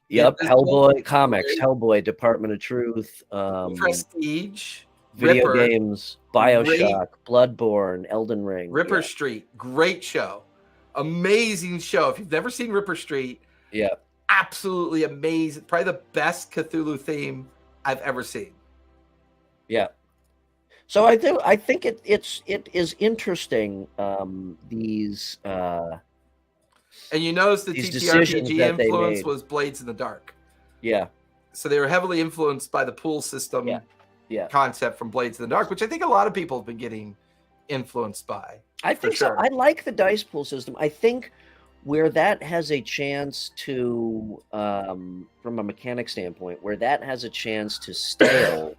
Yep, Hellboy comics, great. Hellboy, Department of Truth, Prestige, video Ripper, games, BioShock, Bloodborne, Elden Ring, Ripper Street, great show, amazing show. If you've never seen Ripper Street, absolutely amazing. Probably the best Cthulhu theme I've ever seen. Yeah. So I think it is interesting. These and you notice the TTRPG influence was Blades in the Dark. Yeah. So they were heavily influenced by the pool system concept from Blades in the Dark, which I think a lot of people have been getting influenced by. I think so. I like the dice pool system. I think where that has a chance to, from a mechanic standpoint, where that has a chance to stale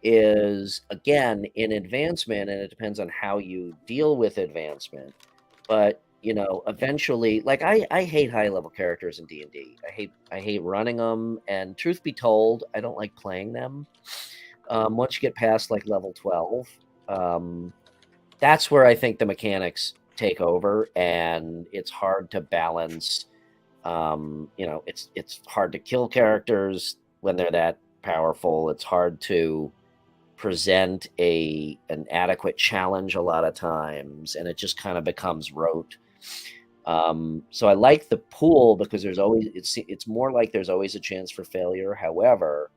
is, again, in advancement, and it depends on how you deal with advancement. But, eventually, like I hate high-level characters in D&D. I hate running them, and truth be told, I don't like playing them. Once you get past, like, level 12, that's where I think the mechanics take over, and it's hard to balance. It's hard to kill characters when they're that powerful. It's hard to present an adequate challenge a lot of times, and it just kind of becomes rote. So I like the pool because there's always it's more like there's always a chance for failure. However,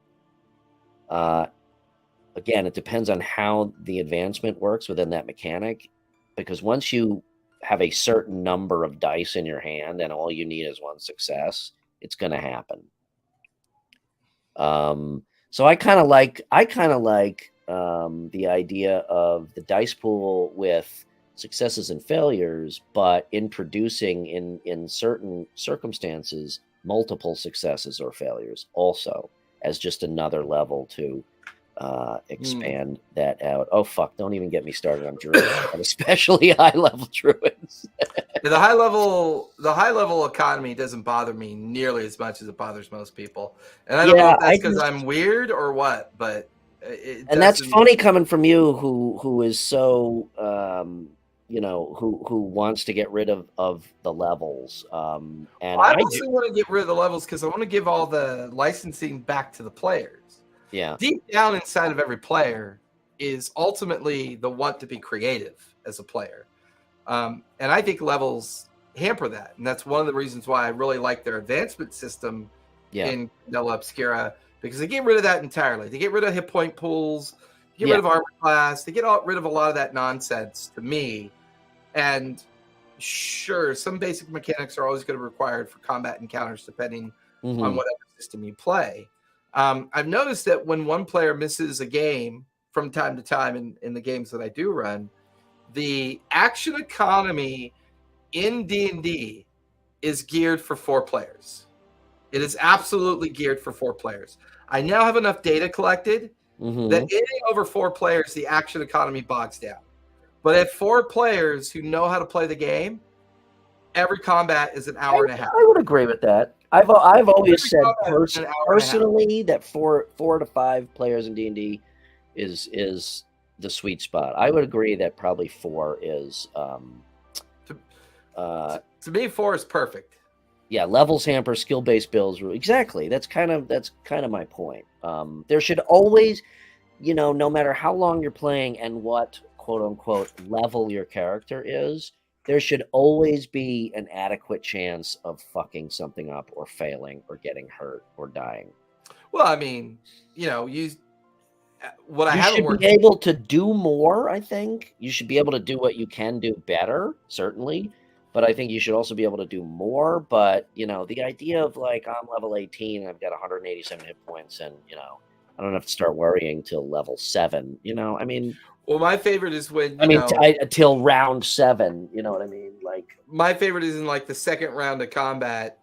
again, it depends on how the advancement works within that mechanic, because once you have a certain number of dice in your hand and all you need is one success, it's going to happen. So I kind of like the idea of the dice pool with successes and failures, but introducing in certain circumstances multiple successes or failures also as just another level to expand that out. Oh fuck! Don't even get me started on druids, especially high-level druids. The high level economy doesn't bother me nearly as much as it bothers most people, and I don't know if that's because I'm weird or what. But that's funny coming from you, who is so who wants to get rid of the levels. And I mostly want to get rid of the levels because I want to give all the licensing back to the players. Yeah. Deep down inside of every player is ultimately the want to be creative as a player. And I think levels hamper that. And that's one of the reasons why I really like their advancement system in Candela Obscura, because they get rid of that entirely. They get rid of hit point pools, get rid of armor class, they get rid of a lot of that nonsense to me. And sure, some basic mechanics are always going to be required for combat encounters depending on whatever system you play. I've noticed that when one player misses a game from time to time in the games that I do run, the action economy in D&D is geared for 4 players. It is absolutely geared for 4 players. I now have enough data collected that anything over 4 players, the action economy bogs down. But at 4 players who know how to play the game, every combat is an hour and a half. I would agree with that. I've always said personally that 4 to 5 players in D&D is the sweet spot. I would agree that probably 4 is to me 4 is perfect. Yeah, levels hamper, skill-based builds. Exactly. That's kind of my point. There should always, no matter how long you're playing and what quote unquote level your character is, there should always be an adequate chance of fucking something up or failing or getting hurt or dying. Well, I mean, you should be able to do more. I think you should be able to do what you can do better, certainly. But I think you should also be able to do more. But, the idea of like, I'm level 18 and I've got 187 hit points and, I don't have to start worrying till level 7, I mean. Well, my favorite is when, till round 7, you know what I mean? Like, my favorite is in like the second round of combat.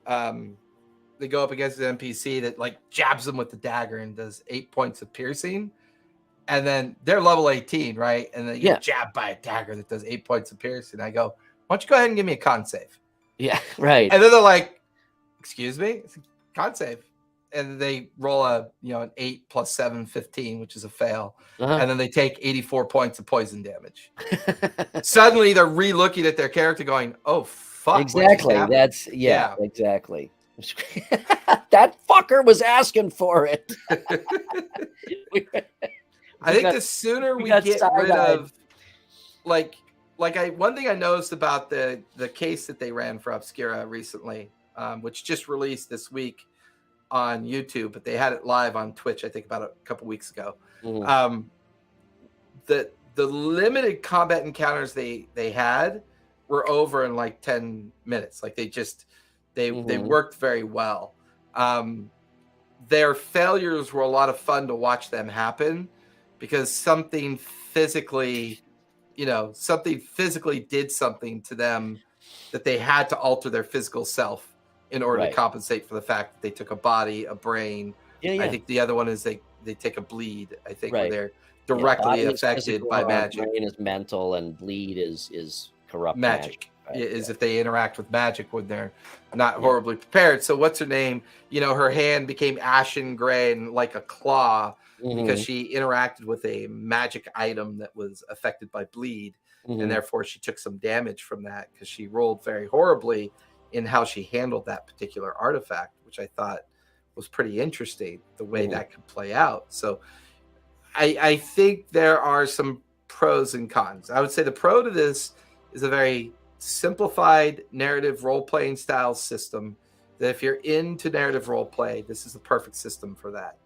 They go up against an NPC that like jabs them with the dagger and does 8 points of piercing. And then they're level 18, right? And then you get jabbed by a dagger that does 8 points of piercing. I go, why don't you go ahead and give me a con save? Yeah, right. And then they're like, excuse me? It's a con save. And they roll an 8 plus 7, 15, which is a fail. And then they take 84 points of poison damage. Suddenly they're re-looking at their character going, oh, fuck. Exactly. That's, exactly. That fucker was asking for it. I think the sooner we get rid of, one thing I noticed about the case that they ran for Obscura recently, which just released this week on YouTube, but they had it live on Twitch, I think about a couple weeks ago. The limited combat encounters they had were over in like 10 minutes. Like they worked very well. Their failures were a lot of fun to watch them happen because something physically did something to them that they had to alter their physical self in order to compensate for the fact that they took a body, a brain. I think the other one is they take a bleed, I think, where they're directly affected by magic. Brain is mental and bleed is corrupt magic. Is if they interact with magic when they're not horribly prepared. So what's her name? Her hand became ashen gray and like a claw because she interacted with a magic item that was affected by bleed. And therefore she took some damage from that because she rolled very horribly in how she handled that particular artifact, which I thought was pretty interesting, the way that could play out. So I think there are some pros and cons. I would say the pro to this is a very simplified narrative role-playing style system that if you're into narrative role-play, this is the perfect system for that.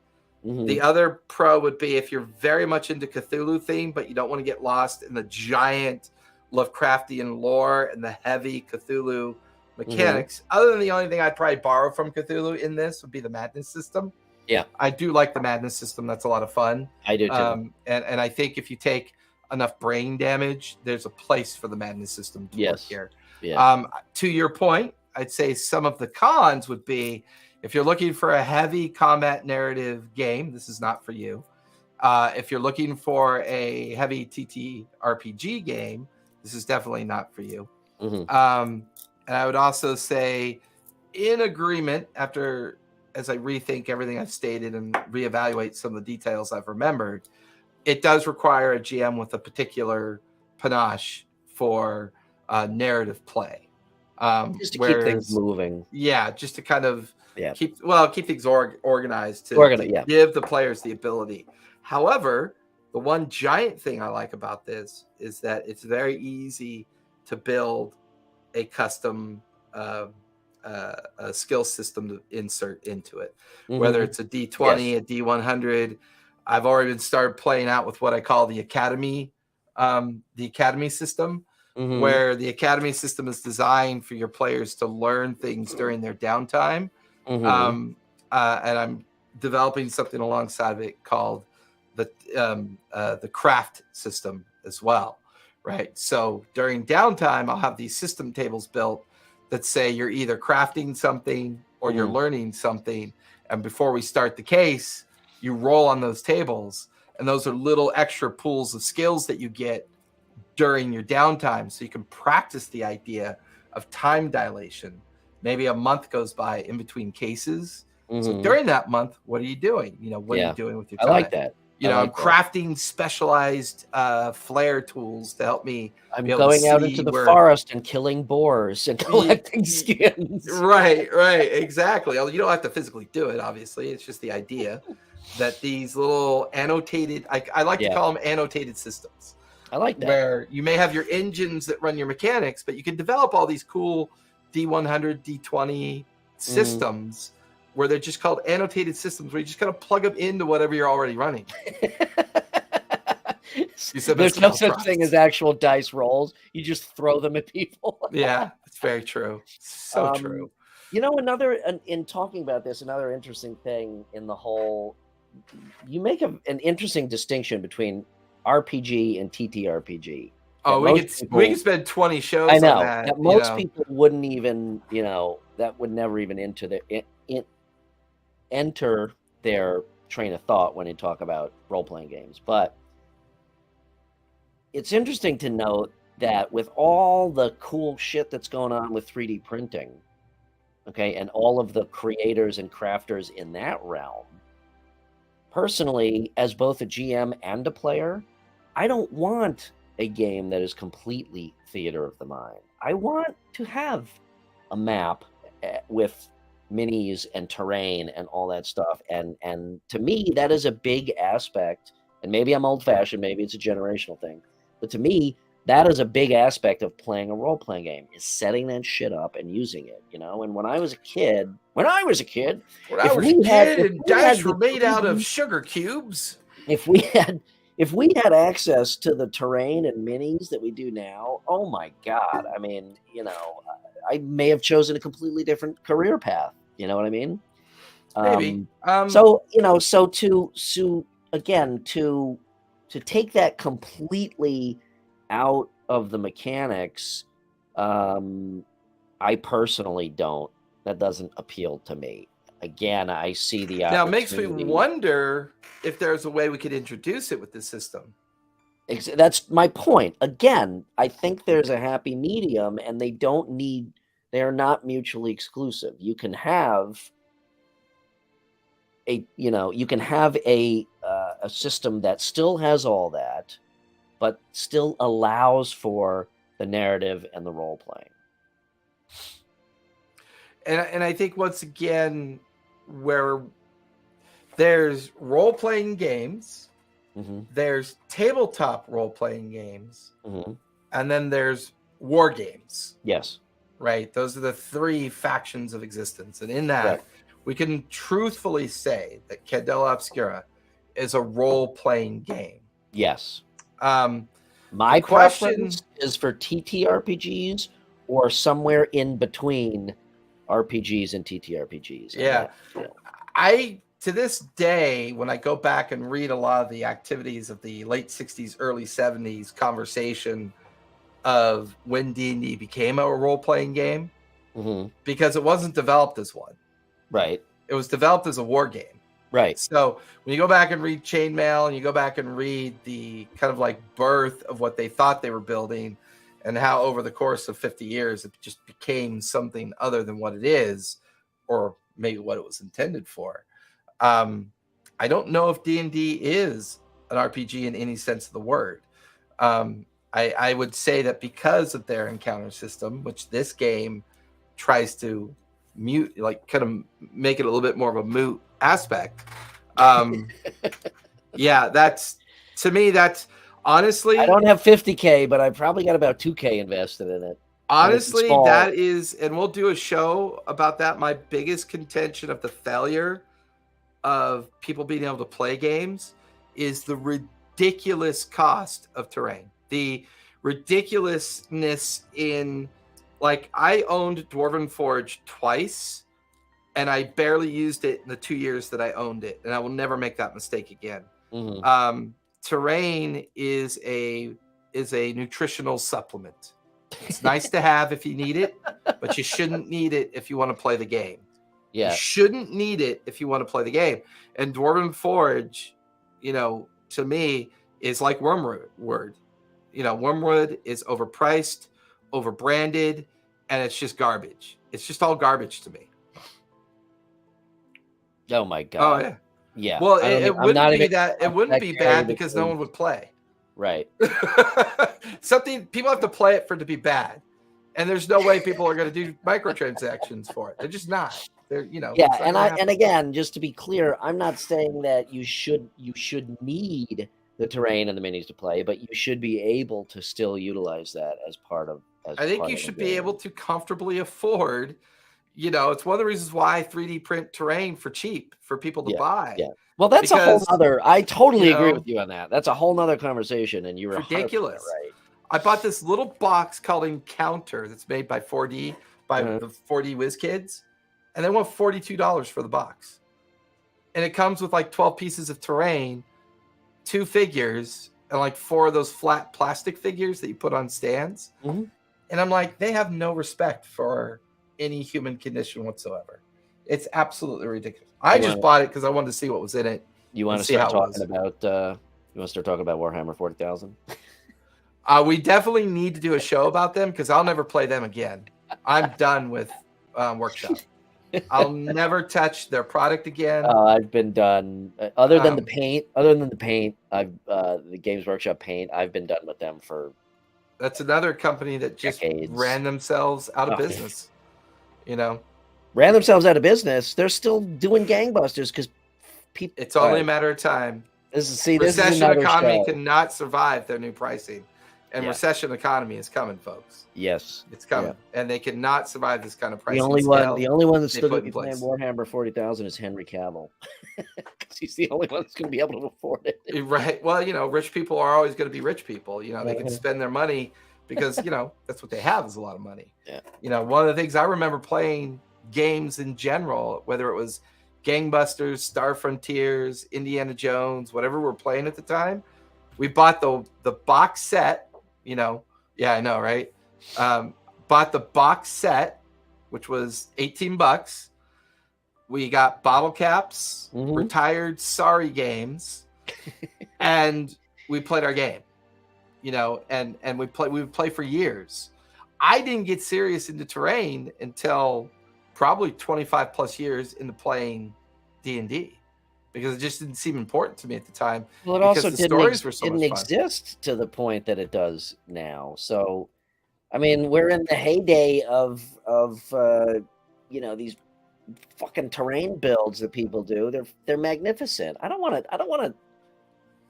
The other pro would be if you're very much into Cthulhu theme, but you don't want to get lost in the giant Lovecraftian lore and the heavy Cthulhu mechanics. Other than the only thing I'd probably borrow from Cthulhu in this would be the madness system. Yeah. I do like the madness system. That's a lot of fun. I do too. And I think if you take enough brain damage, there's a place for the madness system to work here. To your point, I'd say some of the cons would be if you're looking for a heavy combat narrative game, this is not for you. If you're looking for a heavy TTRPG game, this is definitely not for you. And I would also say, in agreement, as I rethink everything I've stated and reevaluate some of the details I've remembered, it does require a GM with a particular panache for narrative play. Just to keep things moving. Yeah, just to kind of keep things organized to give the players the ability. However, the one giant thing I like about this is that it's very easy to build a custom a skill system to insert into it, whether it's a D20, a D100. I've already started playing out with what I call the academy system, where the academy system is designed for your players to learn things during their downtime. And I'm developing something alongside of it called the craft system as well, right? So during downtime, I'll have these system tables built that say you're either crafting something or you're learning something. And before we start the case, you roll on those tables, and those are little extra pools of skills that you get during your downtime, so you can practice the idea of time dilation. Maybe a month goes by in between cases. So during that month, what are you doing? What are you doing with your time? I like that. I'm crafting specialized flare tools to help me. I'm going out into the forest and killing boars and collecting skins. Right, exactly. You don't have to physically do it, obviously. It's just the idea that these little annotated, I like to call them annotated systems. I like that. Where you may have your engines that run your mechanics, but you can develop all these cool D100, D20 systems where they're just called annotated systems, where you just kind of plug them into whatever you're already running. There's no such thing as actual dice rolls. You just throw them at people. Yeah, it's very true. So true. In talking about this, another interesting thing in the whole, you make an interesting distinction between RPG and TTRPG. Oh, we could spend 20 shows on that. That most people wouldn't even, that would never even enter their train of thought when they talk about role-playing games. But it's interesting to note that with all the cool shit that's going on with 3D printing, okay, and all of the creators and crafters in that realm, personally, as both a GM and a player, I don't want a game that is completely theater of the mind. I want to have a map with minis and terrain and all that stuff. And to me, that is a big aspect. And maybe I'm old-fashioned, maybe it's a generational thing. But to me, that is a big aspect of playing a role-playing game, is setting that shit up and using it, And when I was a kid, dice were made out of sugar cubes. If we had access to the terrain and minis that we do now, oh my God. I mean, I may have chosen a completely different career path. You know what I mean? Maybe. So to take that completely out of the mechanics, I personally don't. That doesn't appeal to me. Again, I see the opportunity. Now, it makes me wonder if there's a way we could introduce it with this system. That's my point. Again, I think there's a happy medium, and they're not mutually exclusive. You can have a system that still has all that, but still allows for the narrative and the role playing. And I think once again, where there's role-playing games, there's tabletop role-playing games, and then there's war games. Yes. Right? Those are the three factions of existence. And in that, we can truthfully say that Candela Obscura is a role-playing game. Yes. My preference is for TTRPGs or somewhere in between RPGs and TTRPGs. Yeah. I, to this day, when I go back and read a lot of the activities of the late 60s, early 70s conversation of when D&D became a role-playing game, because it wasn't developed as one. Right. It was developed as a war game. Right. So when you go back and read Chainmail and you go back and read the kind of like birth of what they thought they were building and how over the course of 50 years it just became something other than what it is, or maybe what it was intended for. I don't know if D&D is an RPG in any sense of the word. I would say that because of their encounter system, which this game tries to mute, like kind of make it a little bit more of a moot aspect. Yeah, that's, to me, that's Honestly, I don't have 50K, but I probably got about 2K invested in it. Honestly, that is, and we'll do a show about that. My biggest contention of the failure of people being able to play games is the ridiculous cost of terrain. The ridiculousness in, like, I owned Dwarven Forge twice, and I barely used it in the 2 years that I owned it, and I will never make that mistake again. Terrain is a nutritional supplement. It's nice to have if you need it, but you shouldn't need it if you want to play the game. Yeah. You shouldn't need it if you want to play the game. And Dwarven Forge, to me, is like Wormwood. Wormwood is overpriced, overbranded, and it's just garbage. It's just all garbage to me. Oh my God. Oh yeah. Yeah. Well, it wouldn't be bad because no one would play. Right. People have to play it for it to be bad. And there's no way people are going to do microtransactions for it. They're just not. They're, Yeah, and again, just to be clear, I'm not saying that you should need the terrain and the minis to play, but you should be able to still utilize that as part of. I think you should be able to comfortably afford. It's one of the reasons why 3D print terrain for cheap for people to buy. Yeah. Well, that's a whole other. I totally agree with you on that. That's a whole nother conversation, and you were ridiculous. Right. I bought this little box called Encounter that's made by 4D the 4D Whiz Kids, and they want $42 for the box, and it comes with like 12 pieces of terrain, 2 figures, and like 4 of those flat plastic figures that you put on stands. And I'm like, they have no respect for any human condition whatsoever. It's absolutely ridiculous. I just bought it because I wanted to see what was in it. You want to start talking about? You want to start talking about Warhammer 40,000? We definitely need to do a show about them because I'll never play them again. I'm done with Workshop. I'll never touch their product again. I've been done. Other than the paint, I've the Games Workshop paint. I've been done with them for. That's another company that just ran themselves out of business. Ran themselves out of business. They're still doing gangbusters because people. It's only a matter of time. Recession economy cannot survive their new pricing, and recession economy is coming, folks. Yes, it's coming, and they cannot survive this kind of pricing. The only one that's still going to be playing Warhammer 40,000 is Henry Cavill, because he's the only one that's going to be able to afford it. Right. Well, rich people are always going to be rich people. They can spend their money because that's what they have is a lot of money. Yeah. One of the things I remember playing games in general, whether it was Gangbusters, Star Frontiers, Indiana Jones, whatever we're playing at the time, we bought the box set. Yeah, I know, right? Bought the box set, which was $18. We got bottle caps, retired sorry games, and we played our game. And we would play for years. I didn't get serious into terrain until probably 25 plus years into playing D&D because it just didn't seem important to me at the time. Well, it also didn't exist to the point that it does now. So, I mean, we're in the heyday of these fucking terrain builds that people do. They're magnificent. I don't want to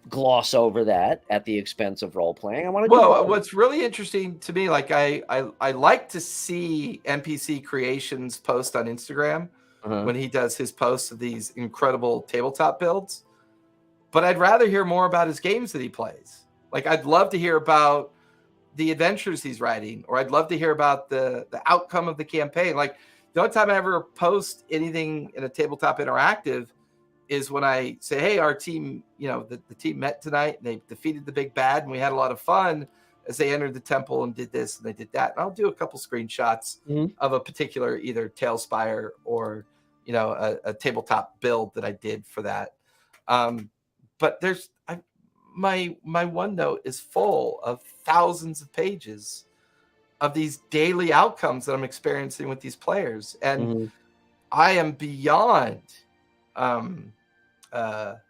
gloss over that at the expense of role playing. I want to. Well, what's really interesting to me, like I like to see NPC Creations post on Instagram when he does his posts of these incredible tabletop builds. But I'd rather hear more about his games that he plays. Like I'd love to hear about the adventures he's writing, or I'd love to hear about the outcome of the campaign. Like the only time I ever post anything in a tabletop interactive is when I say, hey, our team, the team met tonight, and they defeated the big bad, and we had a lot of fun as they entered the temple and did this and they did that. And I'll do a couple screenshots of a particular either Tailspire or, a tabletop build that I did for that. But my OneNote is full of thousands of pages of these daily outcomes that I'm experiencing with these players. And I am beyond, I'm not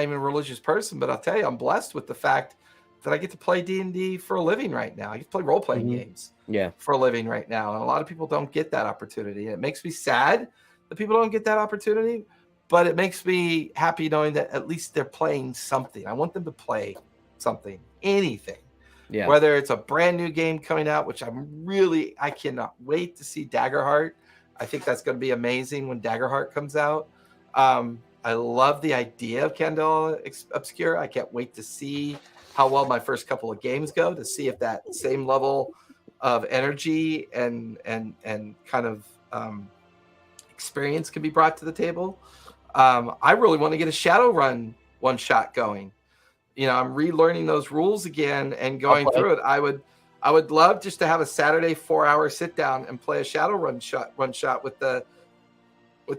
even a religious person, but I'll tell you, I'm blessed with the fact that I get to play D&D for a living right now. I get to play role-playing games for a living right now. And a lot of people don't get that opportunity. And it makes me sad that people don't get that opportunity. but it makes me happy knowing that at least they're playing something. I want them to play something, anything. Yeah. Whether it's a brand new game coming out, which I cannot wait to see Daggerheart. I think that's going to be amazing when Daggerheart comes out. I love the idea of Candela Obscura. I can't wait to see how well my first couple of games go, to see if that same level of energy and kind of experience can be brought to the table. I really want to get a Shadowrun one shot going. You know, I'm relearning those rules again and going through it. I would love just to have a Saturday 4-hour sit down and play a Shadowrun one shot with the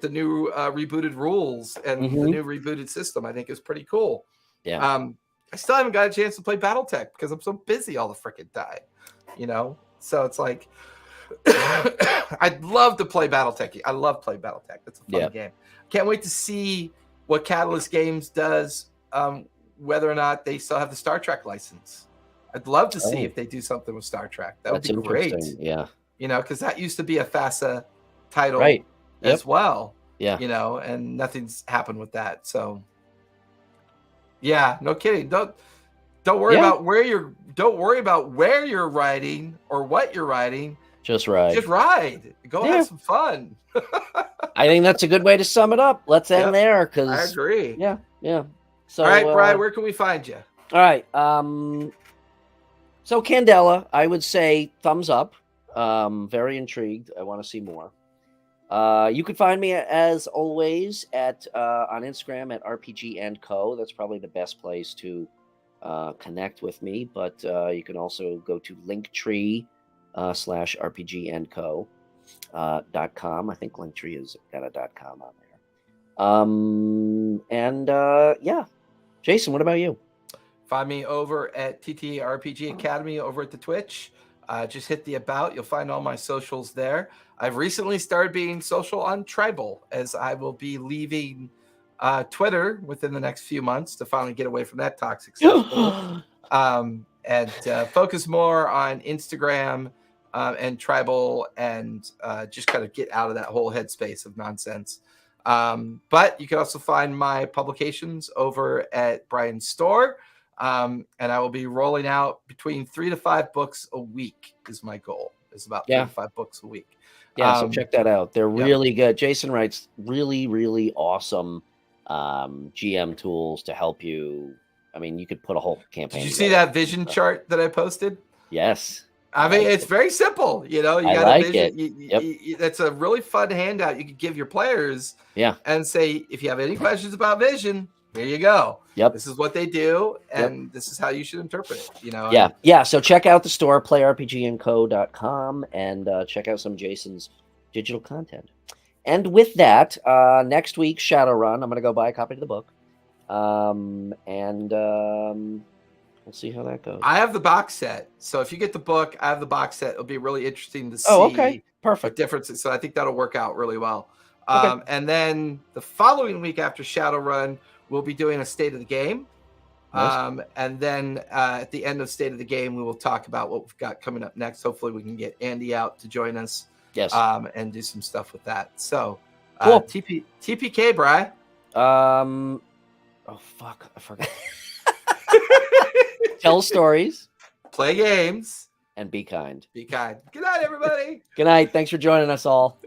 new rebooted rules and the new rebooted system. I think is pretty cool. Yeah. I still haven't got a chance to play BattleTech because I'm so busy all the freaking time. You know, so it's like I'd love to play BattleTech. I love playing BattleTech. It's a fun game. Can't wait to see what Catalyst Games does. Whether or not they still have the Star Trek license. I'd love to see if they do something with Star Trek. That would be great. Yeah. You know, because that used to be a FASA title as well. Yeah. You know, and nothing's happened with that. So yeah, no kidding. Don't worry about where you're riding or what you're riding. Just ride. Just ride. Go have some fun. I think that's a good way to sum it up. Let's end there because I agree. Yeah. Yeah. So, all right, Bryan, where can we find you? All right. So Candela, I would say thumbs up. Very intrigued. I want to see more. You can find me as always on Instagram at RPG&Co. That's probably the best place to connect with me. But you can also go to Linktree /RPG&Co .com. I think Linktree has got a .com on there. Yeah. Jason, what about you? Find me over at TTRPG Academy over at the Twitch. Just hit the about. You'll find all my socials there. I've recently started being social on Tribal, as I will be leaving Twitter within the next few months to finally get away from that toxic stuff. And focus more on Instagram and Tribal and just kind of get out of that whole headspace of nonsense. But you can also find my publications over at Bryan's store. And I will be rolling out between 3 to 5 books a week is my goal. It's about 3 to 5 books a week. Yeah, so check that out. They're really good. Jason writes really, really awesome GM tools to help you. I mean, you could put a whole campaign. Did you see that vision chart that I posted? Yes. I mean, it's very simple. You know, you got a vision. That's a really fun handout you could give your players. Yeah. And say, if you have any questions about vision, here you go. Yep. This is what they do, and this is how you should interpret it. You know. Yeah. Yeah. So check out the store, playrpgandco.com, and check out some Jason's digital content. And with that, next week, Shadowrun. I'm going to go buy a copy of the book, and we'll see how that goes. I have the box set, so if you get the book, I have the box set. It'll be really interesting to see. Perfect. The differences. So I think that'll work out really well. And then the following week after Shadowrun, we'll be doing a state of the game. Nice. And then at the end of state of the game, we will talk about what we've got coming up next. Hopefully we can get Andy out to join us. Yes. And do some stuff with that. So cool. TPK, Bryan. Oh fuck, I forgot. Tell stories, play games, and be kind. Be kind. Good night, everybody. Good night. Thanks for joining us all.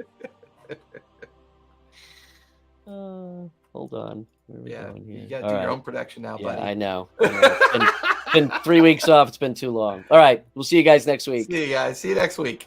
Hold on. Where are we going here? You got to do your own production now, buddy. I know. It's been 3 weeks off. It's been too long. All right. We'll see you guys next week. See you guys. See you next week.